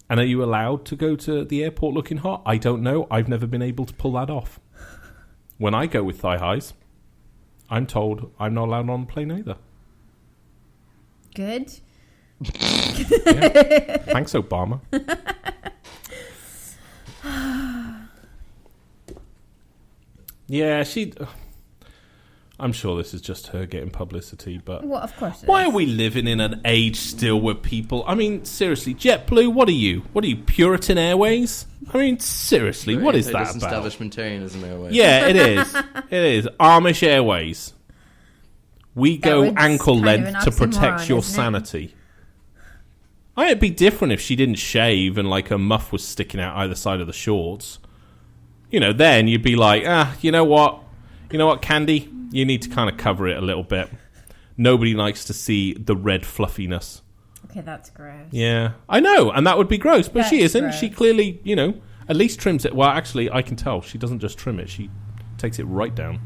And are you allowed to go to the airport looking hot? I don't know. I've never been able to pull that off. When I go with thigh-highs, I'm told I'm not allowed on the plane either. Good. Yeah. Thanks, Obama. Yeah, I'm sure this is just her getting publicity, but Well, of course. why are we living in an age still where people? I mean, seriously, JetBlue. What are you? Puritan Airways? I mean, seriously, what is that about? Establishmentarianism Airways. Yeah, it is. It is Amish Airways. We go was ankle kind of length an to protect oxymoron, your isn't it? sanity. It'd be different if she didn't shave and her muff was sticking out either side of the shorts. Then you'd be like, you know what, Candy, you need to kind of cover it a little bit. Nobody likes to see the red fluffiness. Okay, that's gross. Yeah, I know, and that would be gross, but she That's isn't. gross. She clearly, at least trims it. Well, actually, I can tell. She doesn't just trim it. She takes it right down.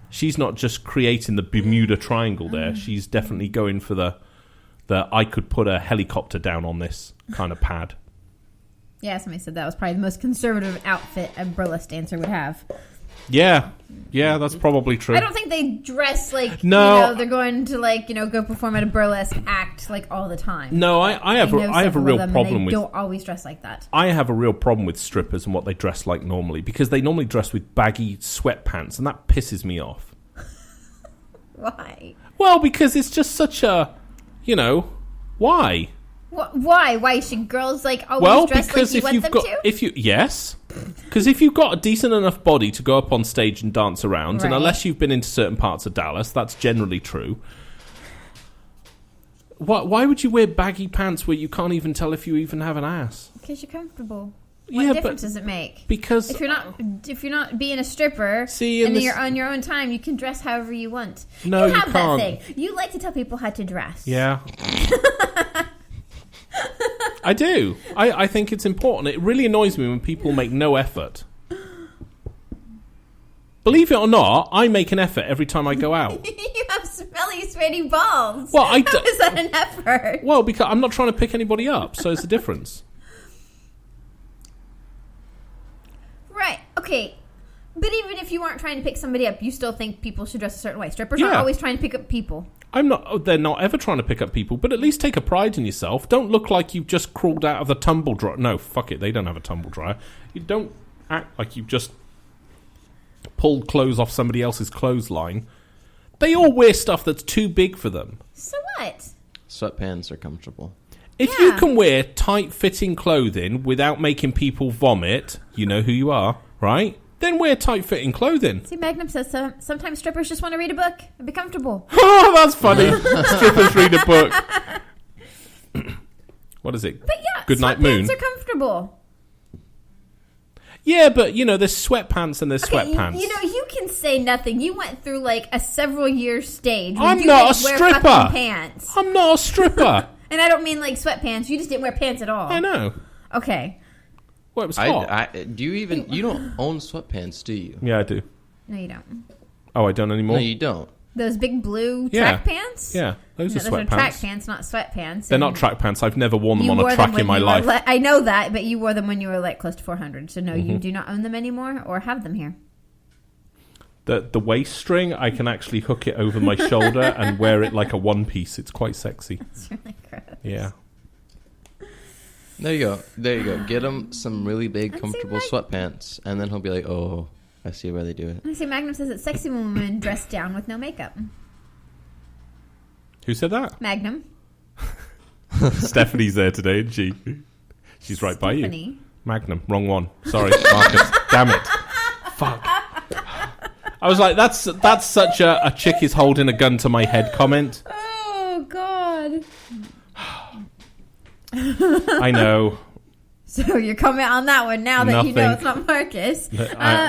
She's not just creating the Bermuda Triangle there. She's definitely going for the I could put a helicopter down on this kind of pad. Yeah, somebody said that was probably the most conservative outfit a burlesque dancer would have. Yeah, that's probably true. I don't think they dress No. they're going to go perform at a burlesque act all the time. No, I have a real problem with. They don't always dress like that. I have a real problem with strippers and what they dress like normally, because they normally dress with baggy sweatpants, and that pisses me off. Why? Well, because it's just such a, why? Why? Why should girls always dress because like you if want you've them got, yes, because if you've got a decent enough body to go up on stage and dance around, and Right. unless you've been into certain parts of Dallas, that's generally true. Why would you wear baggy pants where you can't even tell if you even have an ass? Because you're comfortable. Yeah, What but- difference does it make? Because If you're not being a stripper, See, in and then this- you're on your own time, you can dress however you want. No, you have can't. that thing. You like to tell people how to dress. Yeah. I do. I think it's important. It really annoys me when people make no effort. Believe it or not, I make an effort every time I go out. You have smelly, sweaty balls. Well, I How d- is that an effort? Well, because I'm not trying to pick anybody up, so it's a difference. Right. Okay. But even if you aren't trying to pick somebody up, you still think people should dress a certain way. Strippers Yeah. aren't always trying to pick up people. They're not ever trying to pick up people, but at least take a pride in yourself. Don't look like you've just crawled out of the tumble dryer. No, fuck it, they don't have a tumble dryer. You don't act like you've just pulled clothes off somebody else's clothesline. They all wear stuff that's too big for them. So what? Sweatpants are comfortable. If Yeah. you can wear tight-fitting clothing without making people vomit, you know who you are, right? Then wear tight-fitting clothing. See, Magnum says sometimes strippers just want to read a book and be comfortable. Oh, that's funny. Strippers read a book. What is it? But yeah, Good Night Moon. sweatpants are comfortable. Yeah, but, there's sweatpants and there's Okay, sweatpants. you can say nothing. You went through a several-year stage. When I'm you not a didn't wear stripper. fucking pants. I'm not a stripper. And I don't mean sweatpants. You just didn't wear pants at all. I know. Okay. Well, it was hot. You don't own sweatpants, do you? Yeah, I do. No, you don't. Oh, I don't anymore? No, you don't. Those big blue Yeah. track pants? Yeah, those are Those are sweatpants. track pants, not sweatpants. They're and not track pants. I've never worn them you on wore a them track when in my you were life. I know that, but you wore them when you were like close to 400. So no, Mm-hmm. you do not own them anymore or have them here. The waist string, I can actually hook it over my shoulder and wear it like a one piece. It's quite sexy. It's really gross. Yeah. There you go. Get him some really big, I'd say comfortable like- sweatpants, and then he'll be like, "Oh, I see why they do it." I see Magnum says it's sexy when women dress down with no makeup. Who said that? Magnum. Stephanie's there today, isn't she? She's right by you. Stephanie. Magnum. Wrong one. Sorry, Marcus. Damn it. Fuck. I was like, that's such a chick is holding a gun to my head comment. Oh, God. I know. So your comment on that one now that you know it's Nothing. not Marcus. I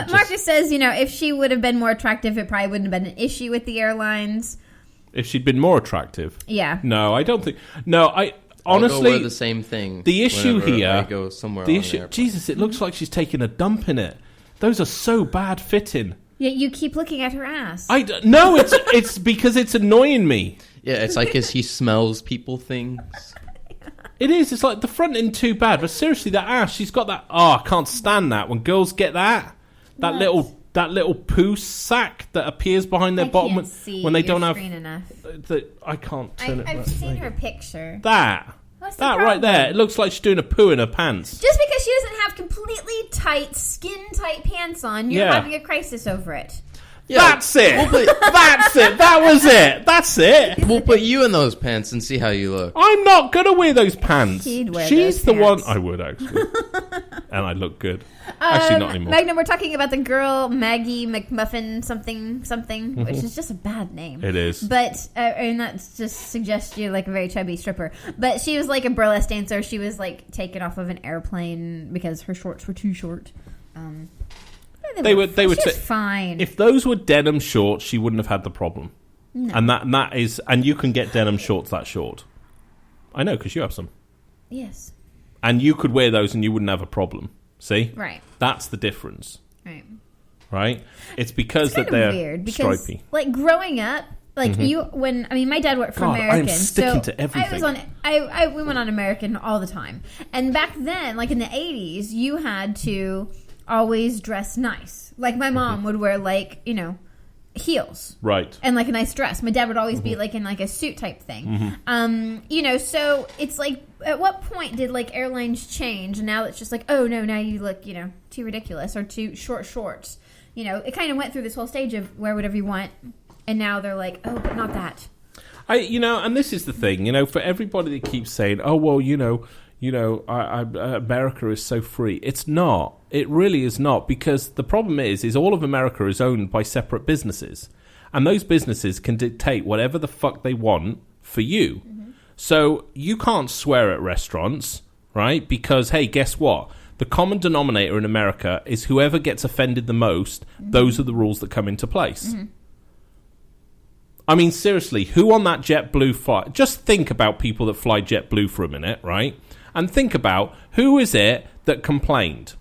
just- Marcus says, if she would have been more attractive, it probably wouldn't have been an issue with the airlines. If she'd been more attractive. Yeah. No, I don't think. No, I I'll go honestly. wear the same thing. The issue whenever here. I go somewhere. The on issue. an airplane. Jesus, it looks like she's taking a dump in it. Those are so bad fitting. Yeah, you keep looking at her ass. No, it's because it's annoying me. Yeah, it's like as he smells people things. It is. It's like the front isn't too bad, but seriously, that ass. She's got that. Oh, I can't stand that when girls get that. That little poo sack that appears behind their I bottom can't see when they your don't have. screen enough. I can't turn it. I've right. seen her picture. That. What's the That right problem? there. It looks like she's doing a poo in her pants. Just because she doesn't have completely tight, skin-tight pants on, you're Yeah. having a crisis over it. Yeah, That's it. That's it. That was it. That's it. we'll put you in those pants and see how you look. I'm not gonna wear those pants. She'd wear She's those the one. pants. I would actually, and I look good. Actually, not anymore. Magnum, we're talking about the girl Maggie McMuffin something, which is just a bad name. It is. But and that just suggests you like a very chubby stripper. But she was like a burlesque dancer. She was like taken off of an airplane because her shorts were too short. They were She was t- fine. If those were denim shorts, she wouldn't have had the problem. No. And that is, and you can get denim shorts that short. I know because you have some, Yes. and you could wear those and you wouldn't have a problem. See, Right. That's the difference, Right. right? It's because It's kind that they're of weird because, stripy. like, growing up, like my dad worked for God, I'm American, sticking so to everything. we went on American all the time, and back then, like in the 80s, you had to always dress nice. Like my mom would wear heels. Right. And like a nice dress. My dad would always be like in like a suit type thing. So it's like, at what point did like airlines change? And now it's just like, oh no, now you look, too ridiculous or too short shorts. It kind of went through this whole stage of wear whatever you want. And now they're like, oh, but not that. And this is the thing, for everybody that keeps saying, oh, well, America is so free. It's not. It really is not, because the problem is all of America is owned by separate businesses, and those businesses can dictate whatever the fuck they want for you. Mm-hmm. So you can't swear at restaurants, right? Because, hey, guess what? The common denominator in America is whoever gets offended the most, those are the rules that come into place. Mm-hmm. I mean, seriously, who on that JetBlue flight? Just think about people that fly JetBlue for a minute, right? And think about who is it that complained.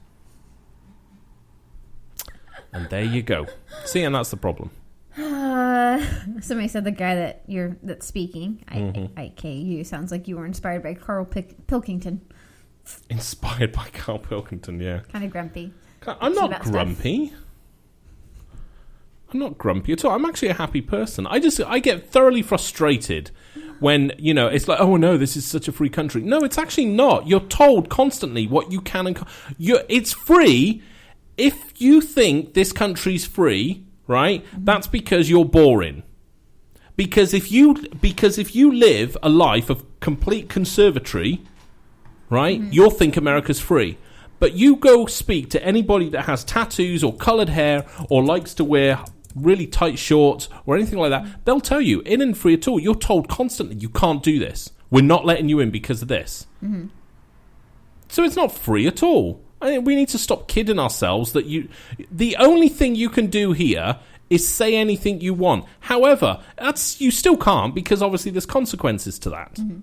And there you go. See, and that's the problem. Somebody said the guy that's speaking, IKU, sounds like you were inspired by Carl Pilkington. Inspired by Carl Pilkington, yeah. Kind of grumpy. I'm not grumpy. I'm not grumpy at all. I'm actually a happy person. I get thoroughly frustrated when, it's like, oh no, this is such a free country. No, it's actually not. You're told constantly what you can and can't. It's free. If you think this country's free, right, that's because you're boring. Because if you live a life of complete conservatory, right, you'll think America's free. But you go speak to anybody that has tattoos or coloured hair or likes to wear really tight shorts or anything like that, they'll tell you, it isn't free at all. You're told constantly, you can't do this. We're not letting you in because of this. Mm-hmm. So it's not free at all. We need to stop kidding ourselves that the only thing you can do here is say anything you want. However, you still can't, because obviously there's consequences to that. Mm-hmm.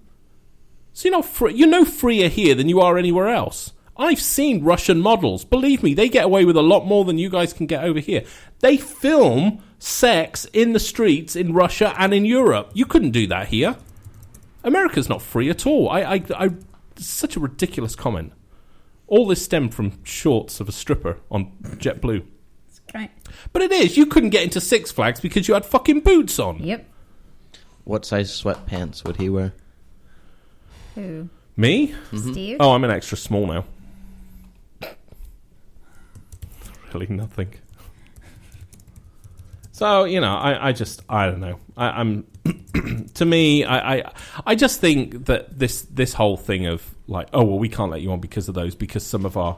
So you're not free. You're no freer here than you are anywhere else. I've seen Russian models. Believe me, they get away with a lot more than you guys can get over here. They film sex in the streets in Russia and in Europe. You couldn't do that here. America's not free at all. It's such a ridiculous comment. All this stemmed from shorts of a stripper on JetBlue. Right. But it is. You couldn't get into Six Flags because you had fucking boots on. Yep. What size sweatpants would he wear? Who? Me? Steve? Oh, I'm an extra small now. Really nothing. So, you know, I don't know. I'm to me, I just think that this whole thing of like, oh, well, we can't let you on because of those, because some of our,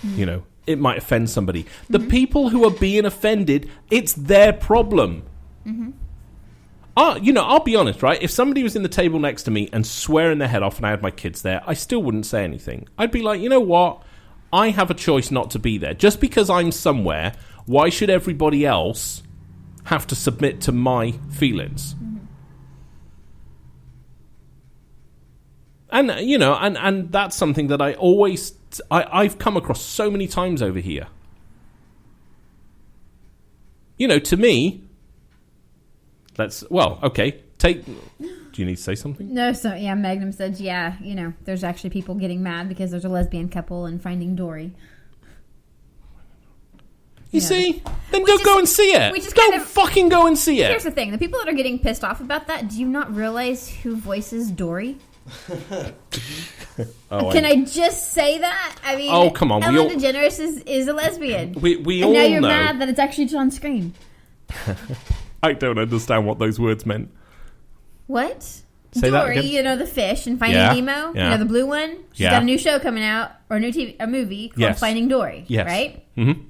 you know, it might offend somebody. The people who are being offended, it's their problem. You know, I'll be honest, right? If somebody was in the table next to me and swearing their head off and I had my kids there, I still wouldn't say anything. I'd be like, you know what? I have a choice not to be there. Just because I'm somewhere, why should everybody else have to submit to my feelings? And, you know, and that's something that I've come across so many times over here. You know, to me, okay, do you need to say something? No, so, yeah, Magnum said, yeah, you know, there's actually people getting mad because there's a lesbian couple in Finding Dory. You see? Then don't go and see it. we just Don't kind of- fucking go and see it. Here's the thing. The people that are getting pissed off about that, do you not realize who voices Dory? Can I just say that? I mean, Oh, come on, we Ellen all- DeGeneres is a lesbian. We and all now you're know. mad that it's actually on screen. I don't understand what those words meant. What? Say that Dory, again? you know, the fish in Finding Yeah, Nemo? You yeah. know, the blue one? She's Yeah. got a new show coming out, or a movie called Yes. Finding Dory, Yes. right? Mm-hmm.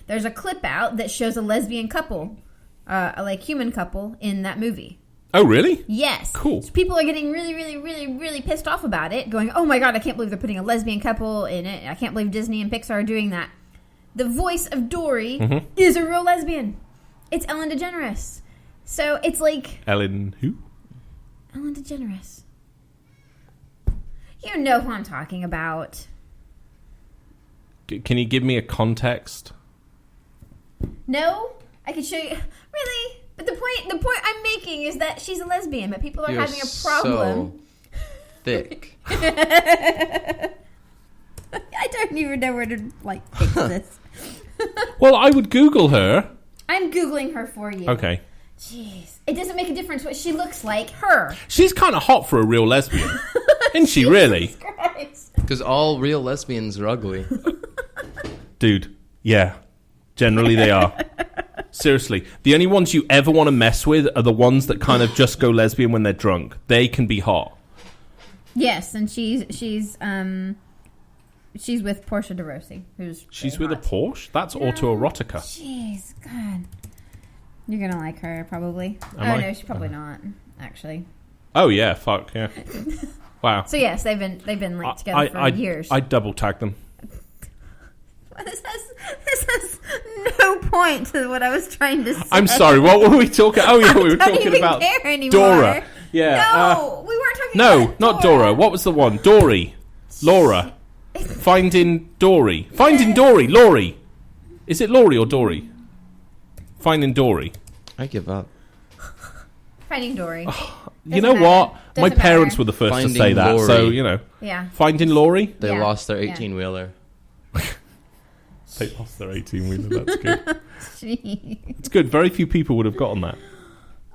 There's a clip out that shows a lesbian couple, a like human couple in that movie. Oh, really? Yes. Cool. So people are getting really, really, really, really pissed off about it, going, oh my god, I can't believe they're putting a lesbian couple in it. I can't believe Disney and Pixar are doing that. The voice of Dory is a real lesbian. It's Ellen DeGeneres. So it's like... Ellen who? Ellen DeGeneres. You know who I'm talking about. Can you give me a context? No? I can show you... Really? But the point I'm making is that she's a lesbian, but people are You're having a problem. so thick. I don't even know where to, like, fix this. Well, I would Google her. I'm Googling her for you. Okay. Jeez. It doesn't make a difference what she looks like. Her. She's kind of hot for a real lesbian. Isn't she, really? Christ. Because all real lesbians are ugly. Dude, yeah. Generally they are. Seriously. The only ones you ever want to mess with are the ones that kind of just go lesbian when they're drunk. They can be hot. Yes, and she's with Portia de Rossi, who's She's very with hot. a Porsche? That's autoerotica. Jeez, God. You're gonna like her, probably. Am I? No, she's probably not, actually. Oh, yeah. Fuck, yeah. Wow. So yes, they've been linked together for years. I double tag them. This has no point to what I was trying to say. I'm sorry, what were we talking... Oh, yeah, we were I don't talking even about care anymore. Dora. Yeah. No, we weren't talking No, about not Dora. What was the one? Dory. Laura. Finding Dory. Finding Dory. Laurie. Is it Laurie or Dory? Finding Dory. I give up. Finding Dory. You know matter. what? My Doesn't parents matter. were the first Finding to say that, Laurie. so, you know. Yeah. Finding Laurie? They Yeah. lost their Yeah. 18-wheeler. They lost their 18-wheeler. That's good. Jeez. It's good. Very few people would have gotten that.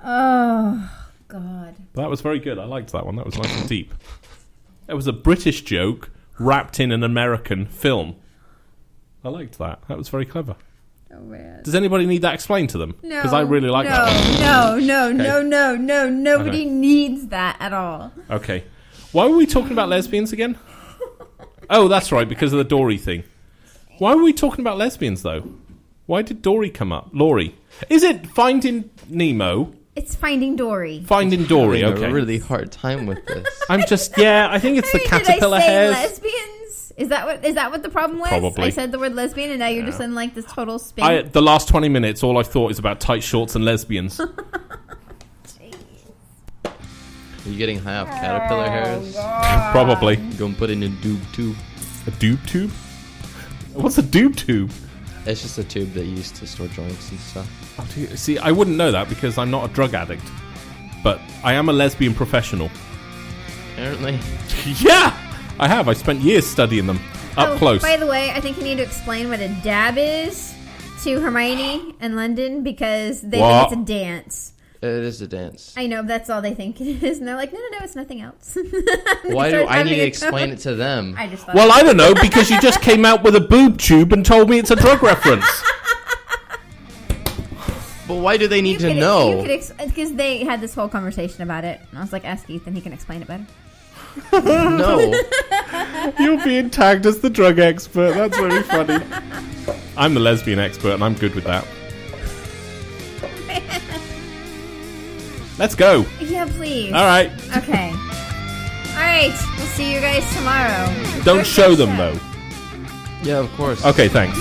Oh, God. But that was very good. I liked that one. That was nice and deep. It was a British joke wrapped in an American film. I liked that. That was very clever. Oh, man. Does anybody need that explained to them? No. Because I really like that one. No. Nobody Okay. needs that at all. Okay. Why were we talking about lesbians again? Oh, that's right, because of the Dory thing. Why were we talking about lesbians, though? Why did Dory come up? Laurie. Is it Finding Nemo? It's Finding Dory. Finding Dory, Having okay. a really hard time with this. I'm just, yeah, I think it's the caterpillar Did I say hairs. lesbians? Is that what the problem was? Probably. I said the word lesbian, and now you're just in like this total spin. The last 20 minutes, all I've thought is about tight shorts and lesbians. Are you getting high off caterpillar hairs? Probably. Go and put it in a doob too. A doob tube? What's a doob tube? It's just a tube that you use to store joints and stuff. Oh, see, I wouldn't know that because I'm not a drug addict. But I am a lesbian professional. Apparently. Yeah! I have. I spent years studying them. Up close. By the way, I think you need to explain what a dab is to Hermione and London because they think it's a dance. It is a dance. I know, that's all they think it is. And they're like, no, it's nothing else. Why do I need to explain it to them? I just thought Well, I don't know, because you just came out with a boob tube and told me it's a drug reference. But why do they need to You know? because they had this whole conversation about it. And I was like, ask Ethan, he can explain it better. No. You're being tagged as the drug expert. That's very funny. I'm the lesbian expert, and I'm good with that. Let's go. Yeah, please. All right. Okay. All right. We'll see you guys tomorrow. Don't show them, though. Yeah, of course. Okay, thanks.